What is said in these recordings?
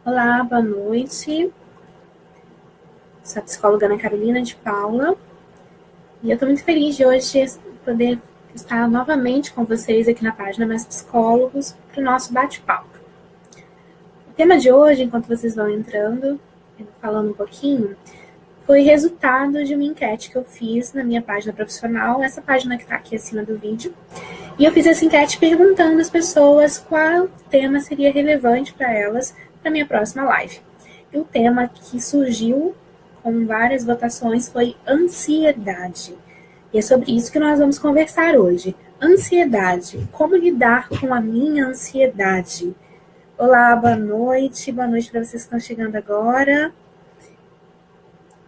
Olá, boa noite. Sou a psicóloga Ana Carolina de Paula e eu estou muito feliz de hoje poder estar novamente com vocês aqui na página Mais Psicólogos para o nosso bate-papo. O tema de hoje, enquanto vocês vão entrando, eu vou falando um pouquinho, foi resultado de uma enquete que eu fiz na minha página profissional, essa página que está aqui acima do vídeo. E eu fiz essa enquete perguntando às pessoas qual tema seria relevante para elas para minha próxima live. E o tema que surgiu com várias votações foi ansiedade. E é sobre isso que nós vamos conversar hoje. Ansiedade. Como lidar com a minha ansiedade? Olá, boa noite. Boa noite para vocês que estão chegando agora.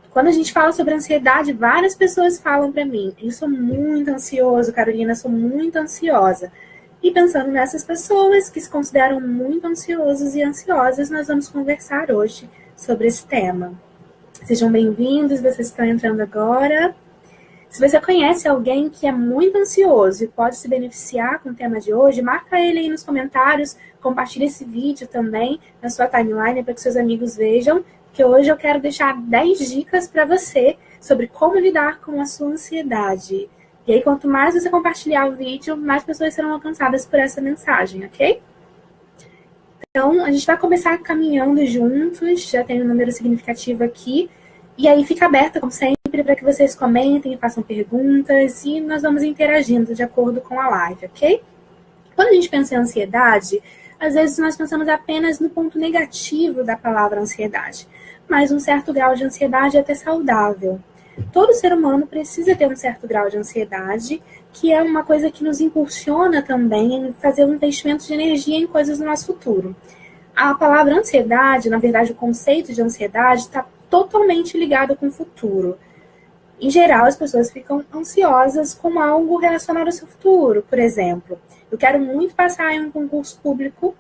Quando a gente fala sobre ansiedade, várias pessoas falam para mim: eu sou muito ansioso, Carolina, sou muito ansiosa. E pensando nessas pessoas que se consideram muito ansiosos e ansiosas, nós vamos conversar hoje sobre esse tema. Sejam bem-vindos, vocês estão entrando agora. Se você conhece alguém que é muito ansioso e pode se beneficiar com o tema de hoje, marca ele aí nos comentários, compartilha esse vídeo também na sua timeline para que seus amigos vejam, que hoje eu quero deixar 10 dicas para você sobre como lidar com a sua ansiedade. E aí, quanto mais você compartilhar o vídeo, mais pessoas serão alcançadas por essa mensagem, ok? Então, a gente vai começar caminhando juntos, já tem um número significativo aqui, e aí fica aberta, como sempre, para que vocês comentem, façam perguntas, e nós vamos interagindo de acordo com a live, ok? Quando a gente pensa em ansiedade, às vezes nós pensamos apenas no ponto negativo da palavra ansiedade, mas um certo grau de ansiedade é até saudável. Todo ser humano precisa ter um certo grau de ansiedade, que é uma coisa que nos impulsiona também em fazer um investimento de energia em coisas do nosso futuro. A palavra ansiedade, na verdade, o conceito de ansiedade está totalmente ligado com o futuro. Em geral, as pessoas ficam ansiosas com algo relacionado ao seu futuro. Por exemplo, eu quero muito passar em um concurso público,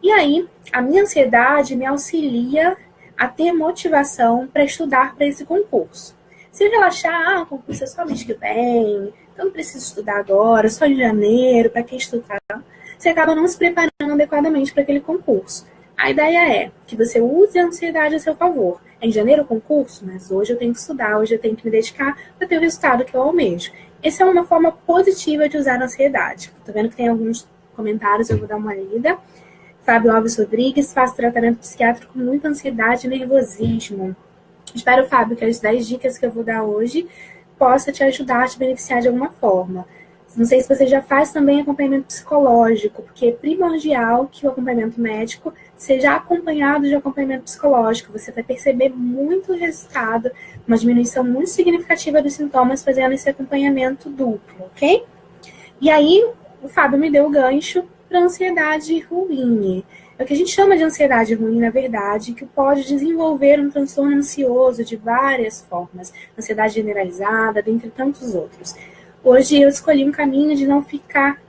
e aí a minha ansiedade me auxilia a ter motivação para estudar para esse concurso. Se eu relaxar, o concurso é só mês que vem, então não preciso estudar agora, só em janeiro, para que estudar? Você acaba não se preparando adequadamente para aquele concurso. A ideia é que você use a ansiedade a seu favor. É em janeiro o concurso, mas hoje eu tenho que estudar, hoje eu tenho que me dedicar para ter o resultado que eu almejo. Essa é uma forma positiva de usar a ansiedade. Estou vendo que tem alguns comentários, eu vou dar uma lida. Fábio Alves Rodrigues, faço tratamento psiquiátrico com muita ansiedade e nervosismo. Espero, Fábio, que as 10 dicas que eu vou dar hoje possa te ajudar a te beneficiar de alguma forma. Não sei se você já faz também acompanhamento psicológico, porque é primordial que o acompanhamento médico seja acompanhado de acompanhamento psicológico. Você vai perceber muito resultado, uma diminuição muito significativa dos sintomas fazendo esse acompanhamento duplo, ok? E aí, o Fábio me deu o gancho para ansiedade ruim. É o que a gente chama de ansiedade ruim, na verdade, que pode desenvolver um transtorno ansioso de várias formas, ansiedade generalizada, dentre tantos outros. Hoje eu escolhi um caminho de não ficar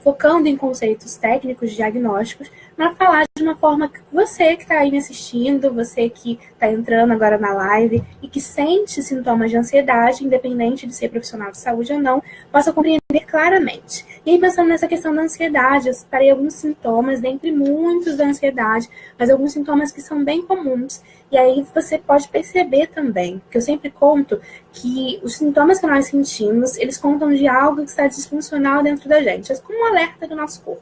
focando em conceitos técnicos, diagnósticos, para falar de uma forma que você que está aí me assistindo, você que está entrando agora na live e que sente sintomas de ansiedade, independente de ser profissional de saúde ou não, possa compreender claramente. E aí, pensando nessa questão da ansiedade, eu separei alguns sintomas, dentre muitos da ansiedade, mas alguns sintomas que são bem comuns. E aí você pode perceber também, que eu sempre conto, que os sintomas que nós sentimos, eles contam de algo que está disfuncional dentro da gente. É como um alerta do nosso corpo.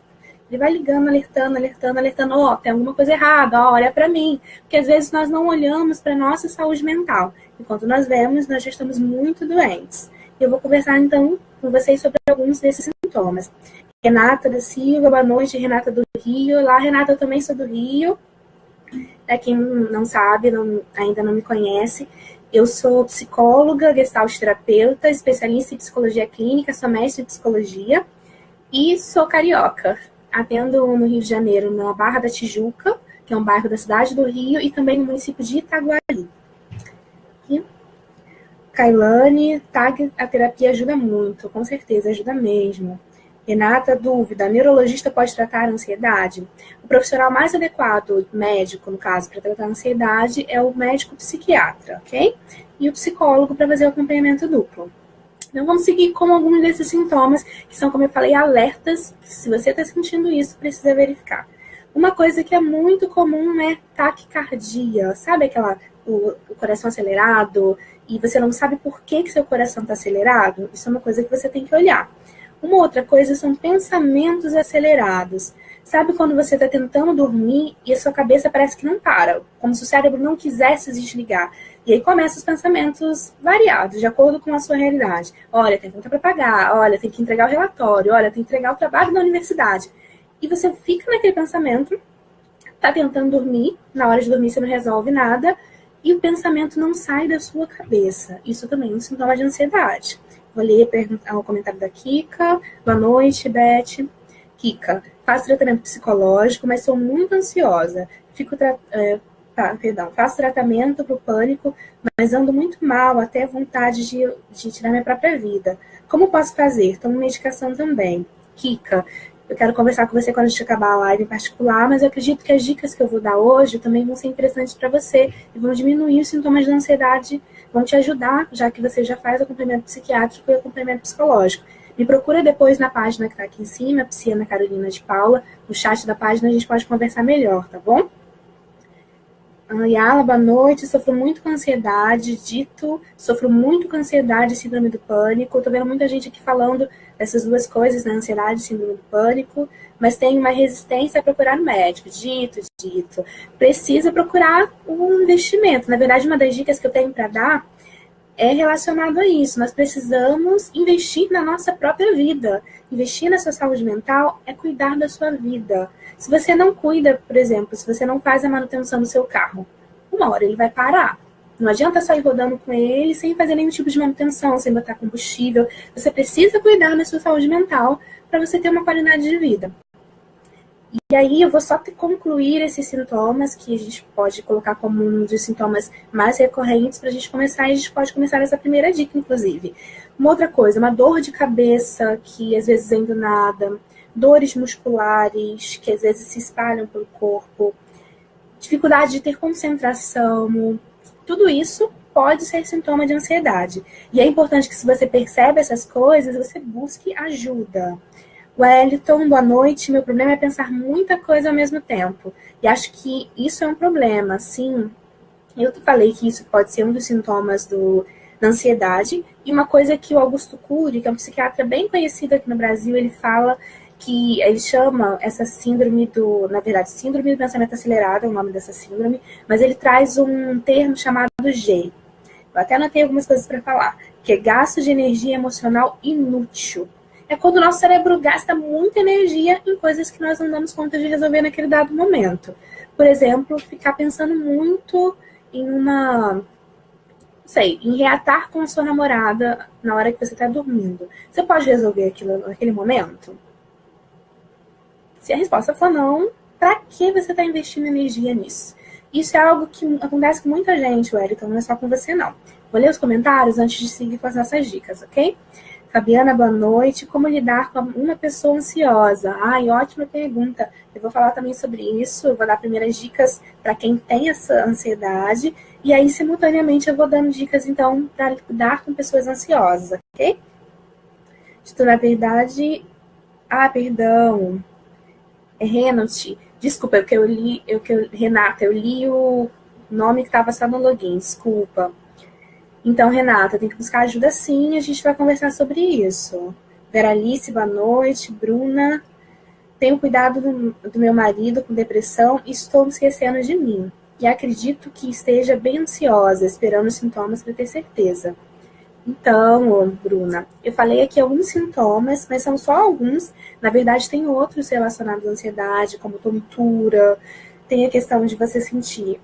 Ele vai ligando, alertando, ó, tem alguma coisa errada, ó, olha para mim. Porque às vezes nós não olhamos para a nossa saúde mental. Enquanto nós vemos, nós já estamos muito doentes. E eu vou conversar então com vocês sobre alguns desses sintomas. Renata da Silva, boa noite, Renata do Rio. Olá, Renata, eu também sou do Rio. Para quem não sabe, ainda não me conhece, eu sou psicóloga, gestalt terapeuta, especialista em psicologia clínica, sou mestre em psicologia e sou carioca. Atendo no Rio de Janeiro, na Barra da Tijuca, que é um bairro da cidade do Rio, e também no município de Itaguari. E Kailane, TAG, a terapia ajuda muito, com certeza, ajuda mesmo. Renata, dúvida, neurologista pode tratar a ansiedade? O profissional mais adequado, médico, no caso, para tratar a ansiedade é o médico psiquiatra, ok? E o psicólogo para fazer o acompanhamento duplo. Então, vamos seguir com alguns desses sintomas, que são, como eu falei, alertas. Se você está sentindo isso, precisa verificar. Uma coisa que é muito comum é taquicardia. Sabe o coração acelerado e você não sabe por que seu coração está acelerado? Isso é uma coisa que você tem que olhar. Uma outra coisa são pensamentos acelerados. Sabe quando você está tentando dormir e a sua cabeça parece que não para, como se o cérebro não quisesse desligar. E aí começam os pensamentos variados, de acordo com a sua realidade. Olha, tem conta para pagar, olha, tem que entregar o relatório, olha, tem que entregar o trabalho da universidade. E você fica naquele pensamento, está tentando dormir, na hora de dormir você não resolve nada, e o pensamento não sai da sua cabeça. Isso também é um sintoma de ansiedade. Vou ler o comentário da Kika. Boa noite, Beth. Kika, faço tratamento psicológico, mas sou muito ansiosa. Faço tratamento para o pânico, mas ando muito mal, até vontade de tirar minha própria vida. Como posso fazer? Tomo medicação também. Kika, eu quero conversar com você quando a gente acabar a live em particular, mas eu acredito que as dicas que eu vou dar hoje também vão ser interessantes para você e vão diminuir os sintomas de ansiedade, vão te ajudar, já que você já faz acompanhamento psiquiátrico e acompanhamento psicológico. Me procura depois na página que está aqui em cima, Psiana Carolina de Paula. No chat da página a gente pode conversar melhor, tá bom? Yala, boa noite. Sofro muito com ansiedade. Dito, sofro muito com ansiedade e síndrome do pânico. Tô vendo muita gente aqui falando dessas duas coisas, né? Ansiedade e síndrome do pânico, mas tem uma resistência a procurar no médico. Dito. Precisa procurar um investimento. Na verdade, uma das dicas que eu tenho para dar é relacionado a isso. Nós precisamos investir na nossa própria vida. Investir na sua saúde mental é cuidar da sua vida. Se você não cuida, por exemplo, se você não faz a manutenção do seu carro, uma hora ele vai parar. Não adianta sair rodando com ele sem fazer nenhum tipo de manutenção, sem botar combustível. Você precisa cuidar da sua saúde mental para você ter uma qualidade de vida. E aí eu vou só concluir esses sintomas que a gente pode colocar como um dos sintomas mais recorrentes para a gente começar, e a gente pode começar essa primeira dica, inclusive. Uma outra coisa, uma dor de cabeça que às vezes vem do nada, dores musculares que às vezes se espalham pelo corpo, dificuldade de ter concentração, tudo isso pode ser sintoma de ansiedade. E é importante que se você percebe essas coisas, você busque ajuda. Wellington, boa noite. Meu problema é pensar muita coisa ao mesmo tempo. E acho que isso é um problema, sim. Eu falei que isso pode ser um dos sintomas da ansiedade. E uma coisa que o Augusto Cury, que é um psiquiatra bem conhecido aqui no Brasil, ele fala que ele chama essa síndrome na verdade, síndrome do pensamento acelerado é o nome dessa síndrome, mas ele traz um termo chamado G. Eu até anotei algumas coisas para falar, que é gasto de energia emocional inútil. É quando o nosso cérebro gasta muita energia em coisas que nós não damos conta de resolver naquele dado momento. Por exemplo, ficar pensando muito em em reatar com a sua namorada na hora que você está dormindo. Você pode resolver aquilo naquele momento? Se a resposta for não, para que você está investindo energia nisso? Isso é algo que acontece com muita gente, Wellington, não é só com você, não. Vou ler os comentários antes de seguir com as nossas dicas, ok? Fabiana, boa noite. Como lidar com uma pessoa ansiosa? Ai, ótima pergunta. Eu vou falar também sobre isso. Eu vou dar primeiras dicas para quem tem essa ansiedade. E aí, simultaneamente, eu vou dando dicas, então, para lidar com pessoas ansiosas, ok? Na verdade... perdão. Renault. Desculpa, Renata, eu li o nome que estava só no login. Desculpa. Então, Renata, tem que buscar ajuda sim, a gente vai conversar sobre isso. Veralice, boa noite. Bruna, tenho cuidado do meu marido com depressão e estou me esquecendo de mim. E acredito que esteja bem ansiosa, esperando os sintomas para ter certeza. Então, Bruna, eu falei aqui alguns sintomas, mas são só alguns. Na verdade, tem outros relacionados à ansiedade, como tontura, tem a questão de você sentir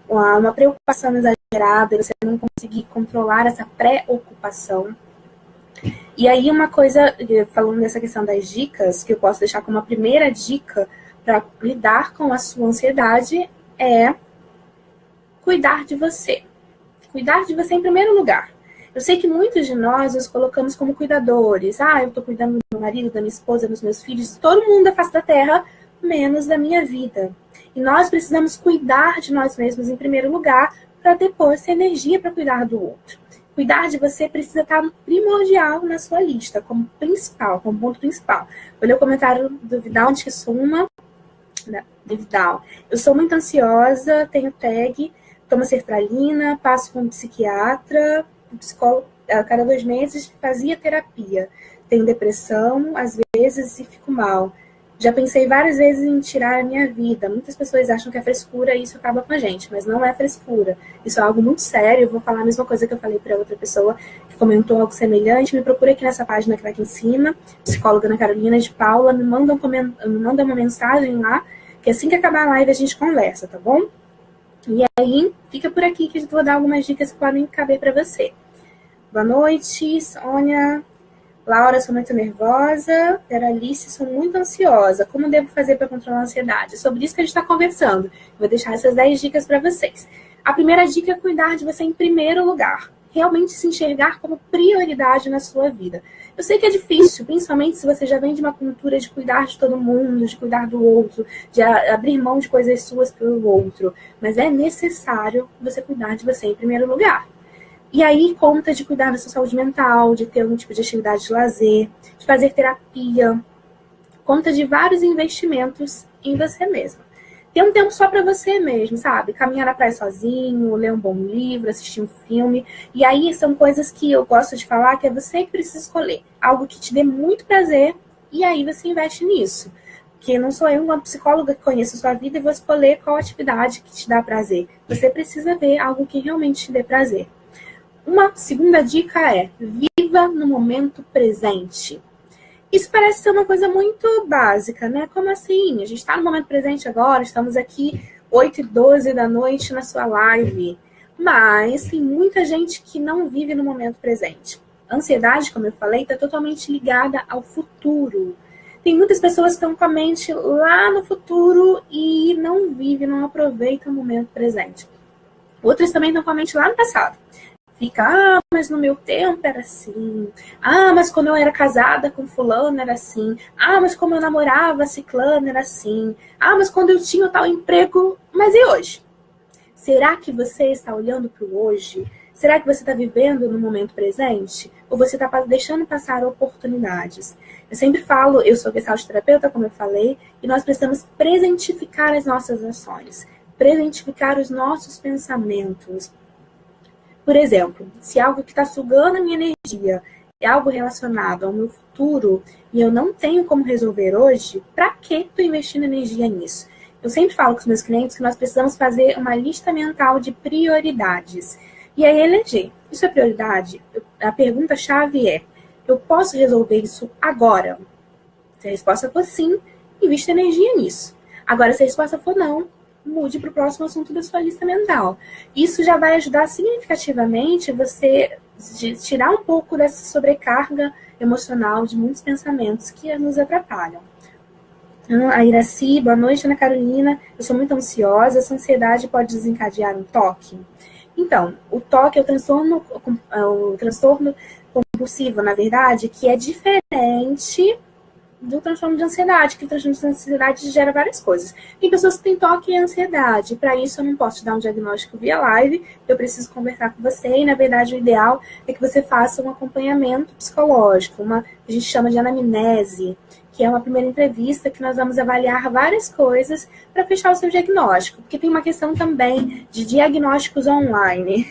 uma preocupação exagerada, você não conseguir controlar essa preocupação. E aí uma coisa, falando dessa questão das dicas, que eu posso deixar como a primeira dica para lidar com a sua ansiedade é cuidar de você. Cuidar de você em primeiro lugar. Eu sei que muitos de nós nos colocamos como cuidadores. Eu estou cuidando do meu marido, da minha esposa, dos meus filhos, de todo mundo da face da terra, menos da minha vida. E nós precisamos cuidar de nós mesmos em primeiro lugar, para depois ter energia para cuidar do outro. Cuidar de você precisa estar primordial na sua lista, como principal, como ponto principal. Vou ler o comentário do Vidal de Suma. de Vidal. Eu sou muito ansiosa, tenho TAG, tomo sertralina, passo com um psiquiatra, um psicólogo a cada 2 meses, fazia terapia. Tenho depressão, às vezes, e fico mal. Já pensei várias vezes em tirar a minha vida. Muitas pessoas acham que é frescura e isso acaba com a gente, mas não é frescura. Isso é algo muito sério. Eu vou falar a mesma coisa que eu falei para outra pessoa que comentou algo semelhante. Me procura aqui nessa página que está aqui em cima, psicóloga Ana Carolina de Paula. Me manda uma mensagem lá, que assim que acabar a live a gente conversa, tá bom? E aí, fica por aqui que eu vou dar algumas dicas que podem caber para você. Boa noite, Sônia. Laura, sou muito nervosa. Veralice, sou muito ansiosa. Como devo fazer para controlar a ansiedade? É sobre isso que a gente está conversando. Vou deixar essas 10 dicas para vocês. A primeira dica é cuidar de você em primeiro lugar. Realmente se enxergar como prioridade na sua vida. Eu sei que é difícil, principalmente se você já vem de uma cultura de cuidar de todo mundo, de cuidar do outro, de abrir mão de coisas suas pelo outro. Mas é necessário você cuidar de você em primeiro lugar. E aí conta de cuidar da sua saúde mental, de ter algum tipo de atividade de lazer, de fazer terapia. Conta de vários investimentos em você mesma. Ter um tempo só para você mesmo, sabe? Caminhar na praia sozinho, ler um bom livro, assistir um filme. E aí são coisas que eu gosto de falar que é você que precisa escolher. Algo que te dê muito prazer e aí você investe nisso. Porque não sou eu, uma psicóloga que conheço a sua vida e vou escolher qual atividade que te dá prazer. Você precisa ver algo que realmente te dê prazer. Uma segunda dica é: viva no momento presente. Isso parece ser uma coisa muito básica, né? Como assim? A gente está no momento presente agora, estamos aqui 8h12 da noite na sua live. Mas tem muita gente que não vive no momento presente. A ansiedade, como eu falei, está totalmente ligada ao futuro. Tem muitas pessoas que estão com a mente lá no futuro e não vivem, não aproveitam o momento presente. Outras também estão com a mente lá no passado. Fica, mas no meu tempo era assim. Mas quando eu era casada com fulano era assim. Mas como eu namorava ciclano era assim. Mas quando eu tinha o tal emprego. Mas e hoje? Será que você está olhando para o hoje? Será que você está vivendo no momento presente? Ou você está deixando passar oportunidades? Eu sempre falo, eu sou terapeuta, como eu falei, e nós precisamos presentificar as nossas ações, presentificar os nossos pensamentos. Por exemplo, se algo que está sugando a minha energia é algo relacionado ao meu futuro e eu não tenho como resolver hoje, para que estou investindo energia nisso? Eu sempre falo com os meus clientes que nós precisamos fazer uma lista mental de prioridades. E aí eleger. Isso é prioridade? A pergunta-chave é: eu posso resolver isso agora? Se a resposta for sim, invista energia nisso. Agora, se a resposta for não, mude para o próximo assunto da sua lista mental. Isso já vai ajudar significativamente você tirar um pouco dessa sobrecarga emocional de muitos pensamentos que nos atrapalham. A Iraci, boa noite, Ana Carolina. Eu sou muito ansiosa, essa ansiedade pode desencadear um toque? Então, o toque é o transtorno compulsivo, na verdade, que é diferente do transtorno de ansiedade, que o transtorno de ansiedade gera várias coisas. Tem pessoas que têm toque e ansiedade. Para isso, eu não posso te dar um diagnóstico via live, eu preciso conversar com você, e, na verdade, o ideal é que você faça um acompanhamento psicológico, que a gente chama de anamnese, que é uma primeira entrevista que nós vamos avaliar várias coisas para fechar o seu diagnóstico, porque tem uma questão também de diagnósticos online.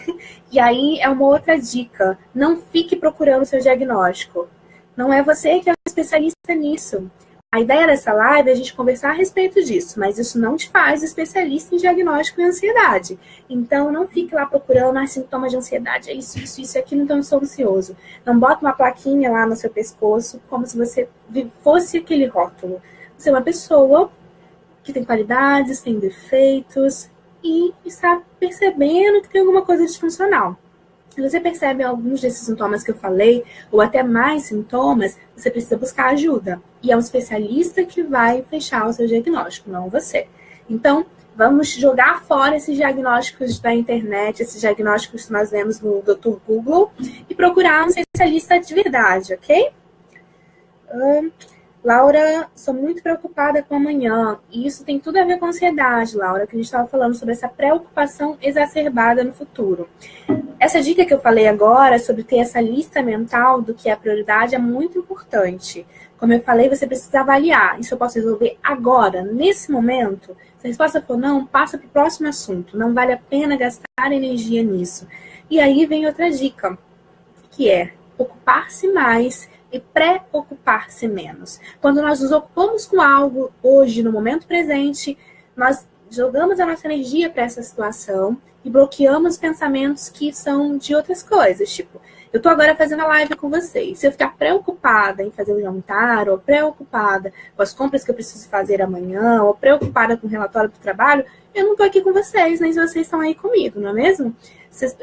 E aí é uma outra dica: não fique procurando o seu diagnóstico. Não é você que é um especialista nisso. A ideia dessa live é a gente conversar a respeito disso, mas isso não te faz especialista em diagnóstico e ansiedade. Então, não fique lá procurando sintomas de ansiedade, é isso, aquilo, então eu sou ansioso. Não bota uma plaquinha lá no seu pescoço, como se você fosse aquele rótulo. Você é uma pessoa que tem qualidades, tem defeitos e está percebendo que tem alguma coisa disfuncional. Se você percebe alguns desses sintomas que eu falei, ou até mais sintomas, você precisa buscar ajuda. E é um especialista que vai fechar o seu diagnóstico, não você. Então, vamos jogar fora esses diagnósticos da internet, esses diagnósticos que nós vemos no Dr. Google, e procurar um especialista de verdade, ok? Laura, sou muito preocupada com amanhã. E isso tem tudo a ver com ansiedade, Laura, que a gente estava falando sobre essa preocupação exacerbada no futuro. Essa dica que eu falei agora sobre ter essa lista mental do que é a prioridade é muito importante. Como eu falei, você precisa avaliar. Isso eu posso resolver agora, nesse momento? Se a resposta for não, passa para o próximo assunto. Não vale a pena gastar energia nisso. E aí vem outra dica, que é ocupar-se mais e preocupar-se menos. Quando nós nos ocupamos com algo hoje, no momento presente, nós jogamos a nossa energia para essa situação e bloqueamos pensamentos que são de outras coisas, tipo, eu estou agora fazendo a live com vocês. Se eu ficar preocupada em fazer o jantar, ou preocupada com as compras que eu preciso fazer amanhã, ou preocupada com o relatório do trabalho, eu não estou aqui com vocês, nem se vocês estão aí comigo, não é mesmo?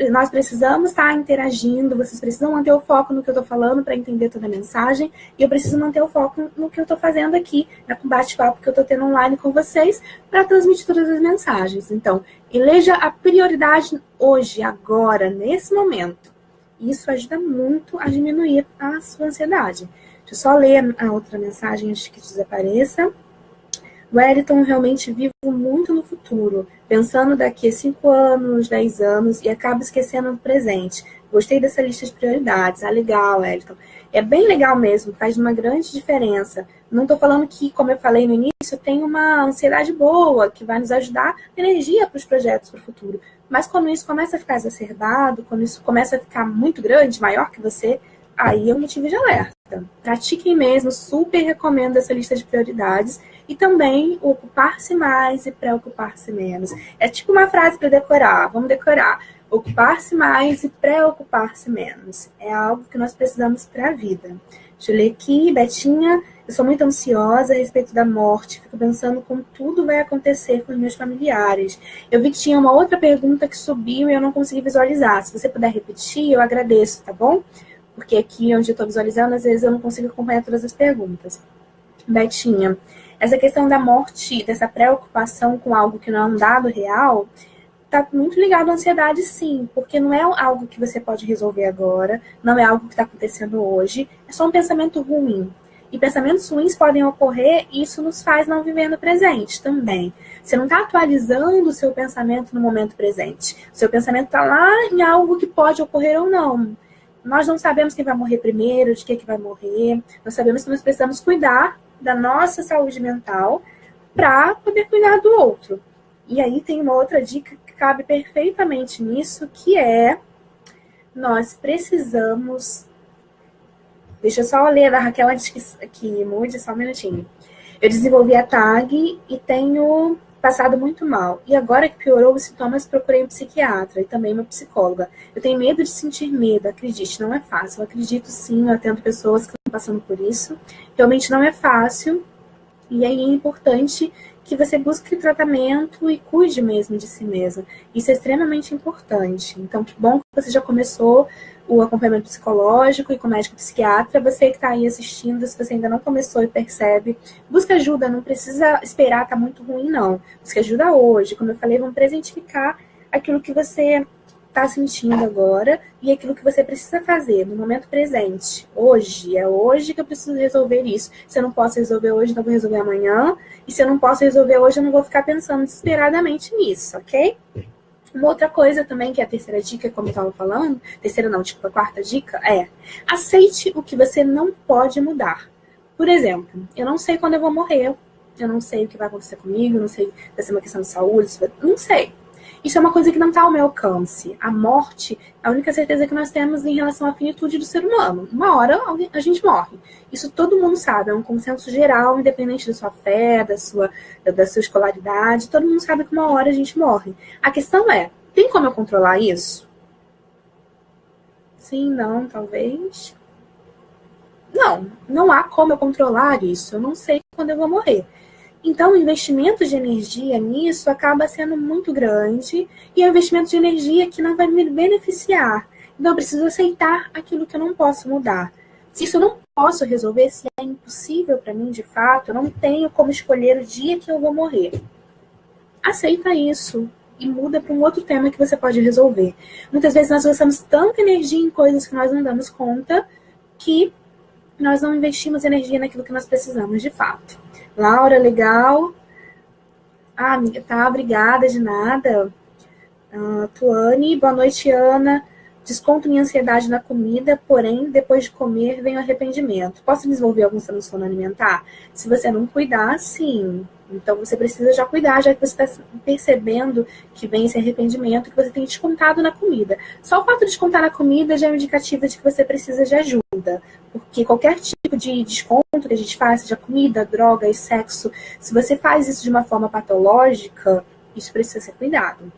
Nós precisamos estar interagindo, vocês precisam manter o foco no que eu estou falando para entender toda a mensagem, e eu preciso manter o foco no que eu estou fazendo aqui, no bate-papo que eu estou tendo online com vocês, para transmitir todas as mensagens. Então, eleja a prioridade hoje, agora, nesse momento. Isso ajuda muito a diminuir a sua ansiedade. Deixa eu só ler a outra mensagem antes que desapareça. Wellington, realmente vivo muito no futuro, pensando daqui a 5 anos, 10 anos, e acabo esquecendo do presente. Gostei dessa lista de prioridades. Ah, legal, Wellington. É bem legal mesmo, faz uma grande diferença. Não estou falando que, como eu falei no início, tem uma ansiedade boa, que vai nos ajudar energia para os projetos para o futuro. Mas quando isso começa a ficar exacerbado, quando isso começa a ficar muito grande, maior que você, aí é um motivo de alerta. Pratiquem mesmo, super recomendo essa lista de prioridades. E também ocupar-se mais e preocupar-se menos. É tipo uma frase para decorar, vamos decorar. Ocupar-se mais e preocupar-se menos. É algo que nós precisamos para a vida. Deixa eu ler aqui, Betinha. Eu sou muito ansiosa a respeito da morte. Fico pensando como tudo vai acontecer com os meus familiares. Eu vi que tinha uma outra pergunta que subiu e eu não consegui visualizar. Se você puder repetir, eu agradeço, tá bom? Porque aqui onde eu estou visualizando, às vezes eu não consigo acompanhar todas as perguntas. Betinha, essa questão da morte, dessa preocupação com algo que não é um dado real, está muito ligado à ansiedade, sim, porque não é algo que você pode resolver agora, não é algo que está acontecendo hoje, é só um pensamento ruim. E pensamentos ruins podem ocorrer e isso nos faz não viver no presente também. Você não está atualizando o seu pensamento no momento presente. O seu pensamento está lá em algo que pode ocorrer ou não. Nós não sabemos quem vai morrer primeiro, de que vai morrer. Nós sabemos que nós precisamos cuidar da nossa saúde mental para poder cuidar do outro. E aí tem uma outra dica que cabe perfeitamente nisso, que é nós precisamos... Deixa eu só ler a Raquel antes que mude, só um minutinho. Eu desenvolvi a TAG e tenho passado muito mal. E agora que piorou os sintomas, procurei um psiquiatra e também uma psicóloga. Eu tenho medo de sentir medo, acredite, não é fácil. Eu acredito sim, eu atendo pessoas que estão passando por isso. Realmente não é fácil. E aí é importante que você busque tratamento e cuide mesmo de si mesma. Isso é extremamente importante. Então, que bom que você já começou o acompanhamento psicológico e com médico psiquiatra. Você que está aí assistindo, se você ainda não começou e percebe, busca ajuda, não precisa esperar estar muito ruim, não. Busca ajuda hoje. Como eu falei, vamos presentificar aquilo que você está sentindo agora e aquilo que você precisa fazer no momento presente. Hoje, é hoje que eu preciso resolver isso. Se eu não posso resolver hoje, então eu vou resolver amanhã. E se eu não posso resolver hoje, eu não vou ficar pensando desesperadamente nisso, ok? Uma outra coisa também, que é a terceira dica, como eu estava falando, terceira não, tipo a quarta dica, é aceite o que você não pode mudar. Por exemplo, eu não sei quando eu vou morrer, eu não sei o que vai acontecer comigo, eu não sei se vai ser uma questão de saúde, não sei. Isso é uma coisa que não está ao meu alcance. A morte é a única certeza que nós temos em relação à finitude do ser humano. Uma hora a gente morre. Isso todo mundo sabe, é um consenso geral, independente da sua fé, da sua escolaridade. Todo mundo sabe que uma hora a gente morre. A questão é, tem como eu controlar isso? Sim, não, talvez. Não há como eu controlar isso. Eu não sei quando eu vou morrer. Então, o investimento de energia nisso acaba sendo muito grande e é um investimento de energia que não vai me beneficiar. Então, eu preciso aceitar aquilo que eu não posso mudar. Se isso eu não posso resolver, se é impossível para mim, de fato, eu não tenho como escolher o dia que eu vou morrer. Aceita isso e muda para um outro tema que você pode resolver. Muitas vezes nós gastamos tanta energia em coisas que nós não damos conta que nós não investimos energia naquilo que nós precisamos de fato. Laura, legal. Ah, amiga, tá, obrigada, de nada. Tuane, boa noite, Ana. Desconto minha ansiedade na comida, porém, depois de comer, vem o arrependimento. Posso desenvolver algum transtorno alimentar? Se você não cuidar, sim. Então, você precisa já cuidar, já que você está percebendo que vem esse arrependimento, que você tem descontado na comida. Só o fato de descontar na comida já é um indicativo de que você precisa de ajuda. Porque qualquer tipo de desconto que a gente faz, seja comida, drogas, sexo, se você faz isso de uma forma patológica, isso precisa ser cuidado.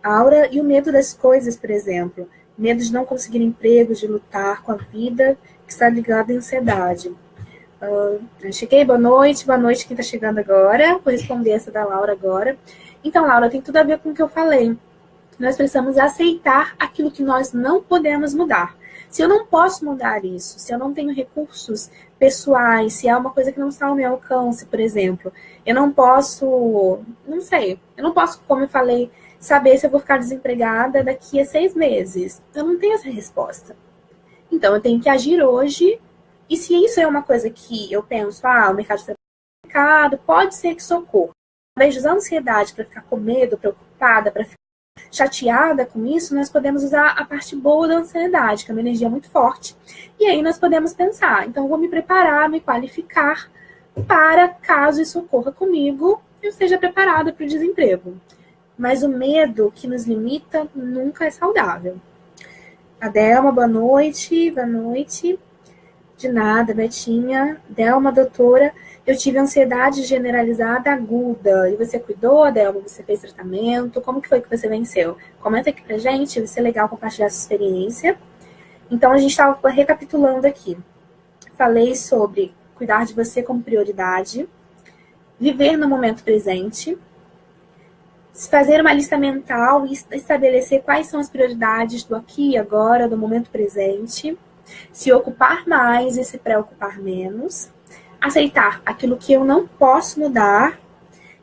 A aura e o medo das coisas, por exemplo. Medo de não conseguir emprego, de lutar com a vida, que está ligado à ansiedade. Cheguei, boa noite quem está chegando agora. Vou responder essa da Laura agora. Então, Laura, tem tudo a ver com o que eu falei. Nós precisamos aceitar aquilo que nós não podemos mudar. Se eu não posso mudar isso, se eu não tenho recursos pessoais, se é uma coisa que não está ao meu alcance, por exemplo, eu não posso, não sei, eu não posso, como eu falei, saber se eu vou ficar desempregada daqui a 6 meses. Eu não tenho essa resposta. Então, eu tenho que agir hoje, e se isso é uma coisa que eu penso, o mercado está complicado, pode ser que socorra. Ao invés de usar a ansiedade para ficar com medo, preocupada, para ficar chateada com isso, nós podemos usar a parte boa da ansiedade, que é uma energia muito forte. E aí nós podemos pensar, então eu vou me preparar, me qualificar para, caso isso ocorra comigo, eu esteja preparada para o desemprego. Mas o medo que nos limita nunca é saudável. Adelma, boa noite. Boa noite. De nada, Betinha. Delma, doutora, eu tive ansiedade generalizada aguda. E você cuidou, Adelma? Você fez tratamento? Como que foi que você venceu? Comenta aqui pra gente, vai ser legal compartilhar essa experiência. Então, a gente estava recapitulando aqui. Falei sobre cuidar de você como prioridade, viver no momento presente, fazer uma lista mental e estabelecer quais são as prioridades do aqui e agora, do momento presente, se ocupar mais e se preocupar menos, aceitar aquilo que eu não posso mudar.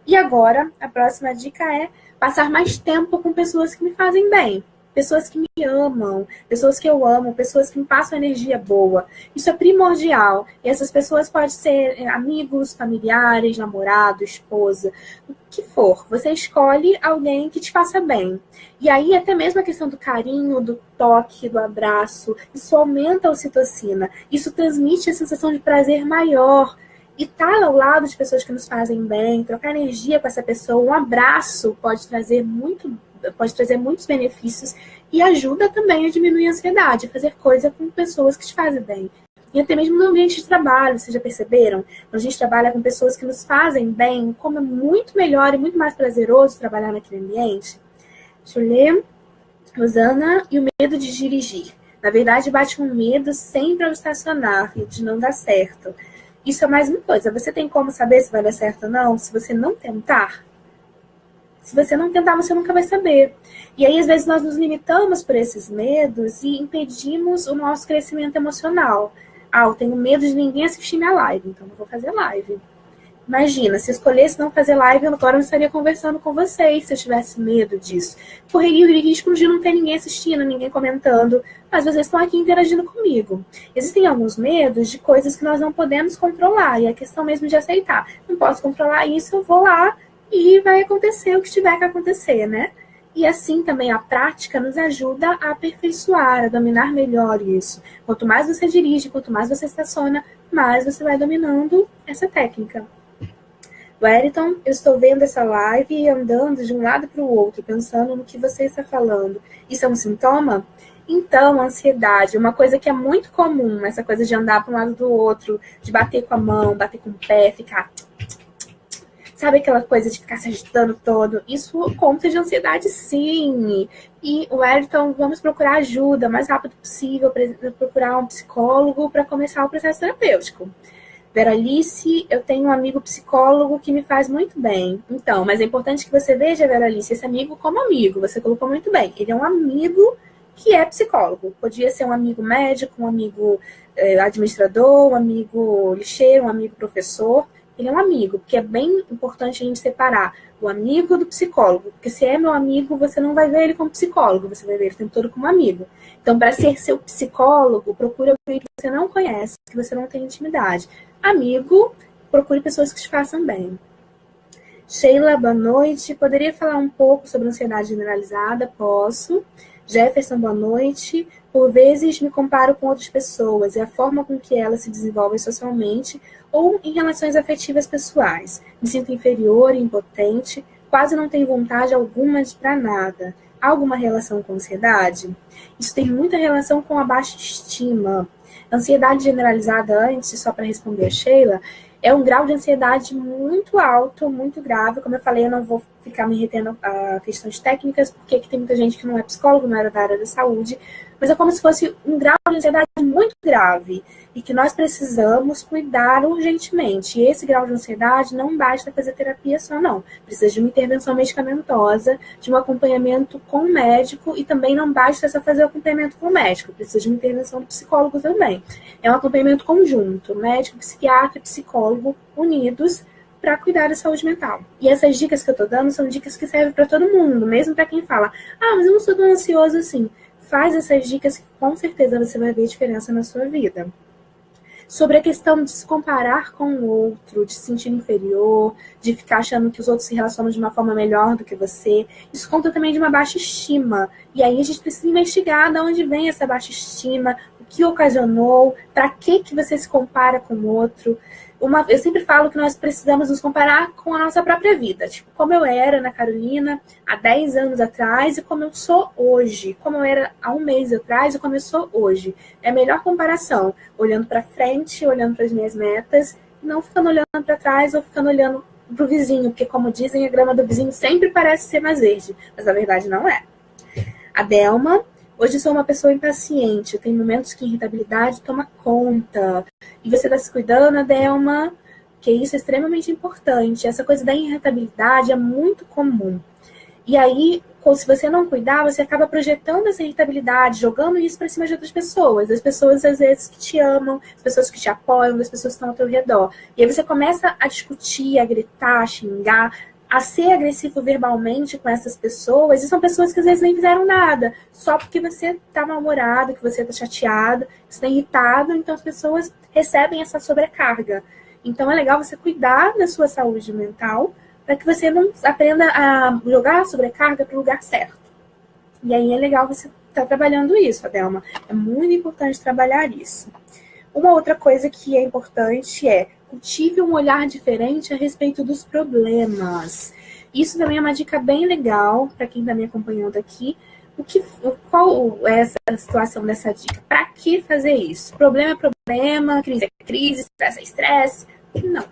E agora, a próxima dica é passar mais tempo com pessoas que me fazem bem, pessoas que me amam, pessoas que eu amo, pessoas que me passam energia boa. Isso é primordial. E essas pessoas podem ser amigos, familiares, namorado, esposa, o que for. Você escolhe alguém que te faça bem. E aí, até mesmo a questão do carinho, do toque, do abraço, isso aumenta a ocitocina. Isso transmite a sensação de prazer maior. E estar ao lado de pessoas que nos fazem bem, trocar energia com essa pessoa, um abraço pode trazer muitos benefícios e ajuda também a diminuir a ansiedade, a fazer coisa com pessoas que te fazem bem. E até mesmo no ambiente de trabalho, vocês já perceberam? Quando a gente trabalha com pessoas que nos fazem bem, como é muito melhor e muito mais prazeroso trabalhar naquele ambiente. Deixa eu ler. Rosana, e o medo de dirigir. Na verdade, bate um medo sempre ao estacionar e de não dar certo. Isso é mais uma coisa. Você tem como saber se vai dar certo ou não? Se você não tentar? Se você não tentar, você nunca vai saber. E aí, às vezes, nós nos limitamos por esses medos e impedimos o nosso crescimento emocional. Eu tenho medo de ninguém assistir minha live, então não vou fazer live. Imagina, se eu escolhesse não fazer live, agora eu não estaria conversando com vocês se eu tivesse medo disso. Correria o risco de não ter ninguém assistindo, ninguém comentando, mas vocês estão aqui interagindo comigo. Existem alguns medos de coisas que nós não podemos controlar, e é questão mesmo de aceitar. Não posso controlar isso, eu vou lá e vai acontecer o que tiver que acontecer, né? E assim também a prática nos ajuda a aperfeiçoar, a dominar melhor isso. Quanto mais você dirige, quanto mais você estaciona, mais você vai dominando essa técnica. Wellington, eu estou vendo essa live e andando de um lado para o outro, pensando no que você está falando. Isso é um sintoma? Então, a ansiedade é uma coisa que é muito comum, essa coisa de andar para um lado do outro, de bater com a mão, bater com o pé, ficar... Sabe aquela coisa de ficar se agitando todo? Isso conta de ansiedade, sim. E, Wellington, vamos procurar ajuda o mais rápido possível, procurar um psicólogo para começar o processo terapêutico. Veralice, eu tenho um amigo psicólogo que me faz muito bem. Então, mas é importante que você veja, Veralice, esse amigo como amigo. Você colocou muito bem. Ele é um amigo que é psicólogo. Podia ser um amigo médico, um amigo administrador, um amigo lixeiro, um amigo professor. Ele é um amigo, porque é bem importante a gente separar o amigo do psicólogo. Porque se é meu amigo, você não vai ver ele como psicólogo, você vai ver ele o tempo todo como amigo. Então, para ser seu psicólogo, procure alguém que você não conhece, que você não tem intimidade. Amigo, procure pessoas que te façam bem. Sheila, boa noite. Poderia falar um pouco sobre ansiedade generalizada? Posso. Jefferson, boa noite. Por vezes me comparo com outras pessoas e a forma com que elas se desenvolvem socialmente ou em relações afetivas pessoais. Me sinto inferior e impotente, quase não tenho vontade alguma para nada. Há alguma relação com ansiedade? Isso tem muita relação com a baixa estima. Ansiedade generalizada, antes, só para responder a Sheila, é um grau de ansiedade muito alto, muito grave. Como eu falei, eu não vou ficar me retendo a questões técnicas, porque aqui tem muita gente que não é psicólogo, não era da área da saúde, mas é como se fosse um grau de ansiedade muito grave e que nós precisamos cuidar urgentemente. E esse grau de ansiedade não basta fazer terapia só, não. Precisa de uma intervenção medicamentosa, de um acompanhamento com o médico e também não basta só fazer o acompanhamento com o médico. Precisa de uma intervenção do psicólogo também. É um acompanhamento conjunto, médico, psiquiatra e psicólogo unidos para cuidar da saúde mental. E essas dicas que eu tô dando são dicas que servem para todo mundo, mesmo para quem fala, mas eu não sou tão ansioso assim. Faz essas dicas que com certeza você vai ver diferença na sua vida. Sobre a questão de se comparar com o outro, de se sentir inferior, de ficar achando que os outros se relacionam de uma forma melhor do que você, isso conta também de uma baixa estima. E aí a gente precisa investigar de onde vem essa baixa estima, o que ocasionou, para que você se compara com o outro. Eu sempre falo que nós precisamos nos comparar com a nossa própria vida. Tipo, como eu era na Carolina há 10 anos atrás e como eu sou hoje. Como eu era há um mês atrás e como eu sou hoje. É a melhor comparação. Olhando para frente, olhando para as minhas metas, não ficando olhando para trás ou ficando olhando para o vizinho. Porque, como dizem, a grama do vizinho sempre parece ser mais verde. Mas, na verdade, não é. A Delma... Hoje sou uma pessoa impaciente, tem momentos que a irritabilidade toma conta. E você está se cuidando, Adelma, que isso é extremamente importante. Essa coisa da irritabilidade é muito comum. E aí, se você não cuidar, você acaba projetando essa irritabilidade, jogando isso para cima de outras pessoas. As pessoas, às vezes, que te amam, as pessoas que te apoiam, as pessoas que estão ao teu redor. E aí você começa a discutir, a gritar, a xingar, a ser agressivo verbalmente com essas pessoas, e são pessoas que às vezes nem fizeram nada, só porque você está mal-humorado, que você está chateado, que você está irritado, então as pessoas recebem essa sobrecarga. Então é legal você cuidar da sua saúde mental, para que você não aprenda a jogar a sobrecarga para o lugar certo. E aí é legal você estar trabalhando isso, Adelma. É muito importante trabalhar isso. Uma outra coisa que é importante é cultive um olhar diferente a respeito dos problemas. Isso também é uma dica bem legal para quem está me acompanhando aqui. Qual é essa situação dessa dica? Para que fazer isso? Problema é problema, crise é crise, estresse é estresse. Não.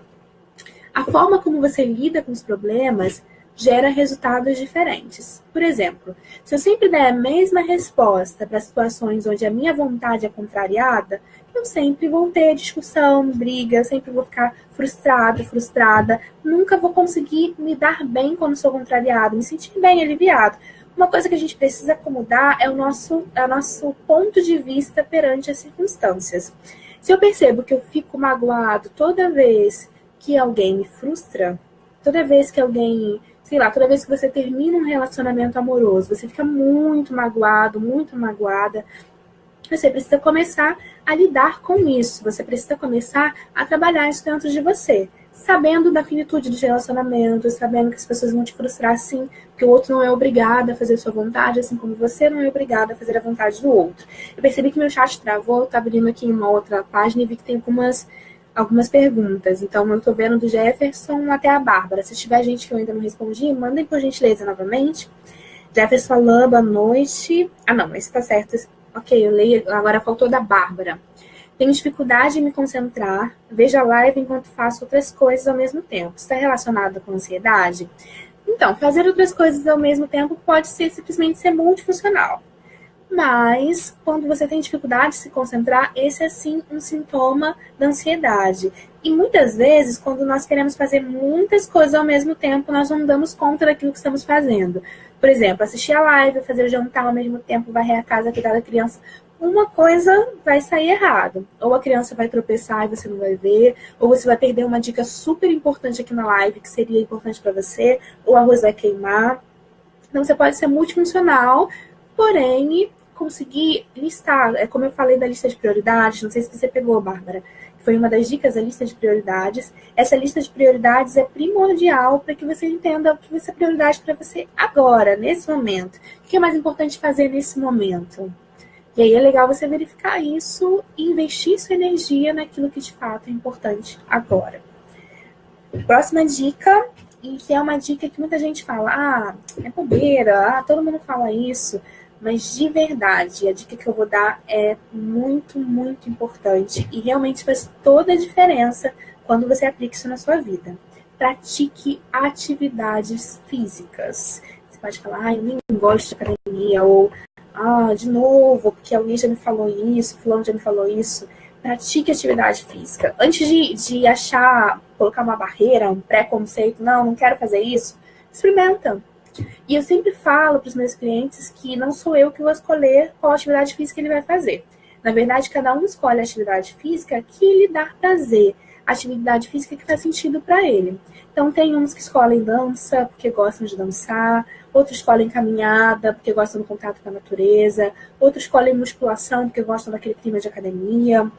A forma como você lida com os problemas gera resultados diferentes. Por exemplo, se eu sempre der a mesma resposta para situações onde a minha vontade é contrariada, eu sempre vou ter discussão, briga, sempre vou ficar frustrada, nunca vou conseguir me dar bem quando sou contrariado, me sentir bem, aliviado. Uma coisa que a gente precisa mudar é o nosso ponto de vista perante as circunstâncias. Se eu percebo que eu fico magoado toda vez que alguém me frustra, toda vez que alguém, toda vez que você termina um relacionamento amoroso, você fica muito magoado, muito magoada, você precisa começar a lidar com isso, você precisa começar a trabalhar isso dentro de você, sabendo da finitude dos relacionamentos, sabendo que as pessoas vão te frustrar sim, que o outro não é obrigado a fazer a sua vontade, assim como você não é obrigado a fazer a vontade do outro. Eu percebi que meu chat travou, eu estava abrindo aqui em uma outra página e vi que tem algumas perguntas. Então, eu estou vendo do Jefferson até a Bárbara. Se tiver gente que eu ainda não respondi, mandem por gentileza novamente. Jefferson Alain, boa noite. Não, esse está certo. Ok, eu leio. Agora faltou da Bárbara. Tenho dificuldade em me concentrar. Vejo a live enquanto faço outras coisas ao mesmo tempo. Está relacionado com ansiedade? Então, fazer outras coisas ao mesmo tempo pode simplesmente ser multifuncional. Mas, quando você tem dificuldade de se concentrar, esse é sim um sintoma da ansiedade. E muitas vezes, quando nós queremos fazer muitas coisas ao mesmo tempo, nós não damos conta daquilo que estamos fazendo. Por exemplo, assistir a live, fazer o jantar ao mesmo tempo, varrer a casa, cuidar da criança. Uma coisa vai sair errado. Ou a criança vai tropeçar e você não vai ver, ou você vai perder uma dica super importante aqui na live, que seria importante para você, ou o arroz vai queimar. Então, você pode ser multifuncional, porém, conseguir listar, como eu falei da lista de prioridades, não sei se você pegou, Bárbara, foi uma das dicas da lista de prioridades. Essa lista de prioridades é primordial para que você entenda o que vai ser prioridade para você agora, nesse momento. O que é mais importante fazer nesse momento? E aí é legal você verificar isso e investir sua energia naquilo que de fato é importante agora. Próxima dica, e que é uma dica que muita gente fala, é bobeira, todo mundo fala isso, mas de verdade, a dica que eu vou dar é muito, muito importante e realmente faz toda a diferença quando você aplica isso na sua vida. Pratique atividades físicas. Você pode falar, eu nem gosto de academia, ou de novo, porque alguém já me falou isso, fulano já me falou isso. Pratique atividade física. Antes de achar, colocar uma barreira, um preconceito, não quero fazer isso, experimenta. E eu sempre falo para os meus clientes que não sou eu que vou escolher qual atividade física ele vai fazer. Na verdade, cada um escolhe a atividade física que lhe dá prazer, a atividade física que faz sentido para ele. Então, tem uns que escolhem dança porque gostam de dançar, outros escolhem caminhada porque gostam do contato com a natureza, outros escolhem musculação porque gostam daquele clima de academia,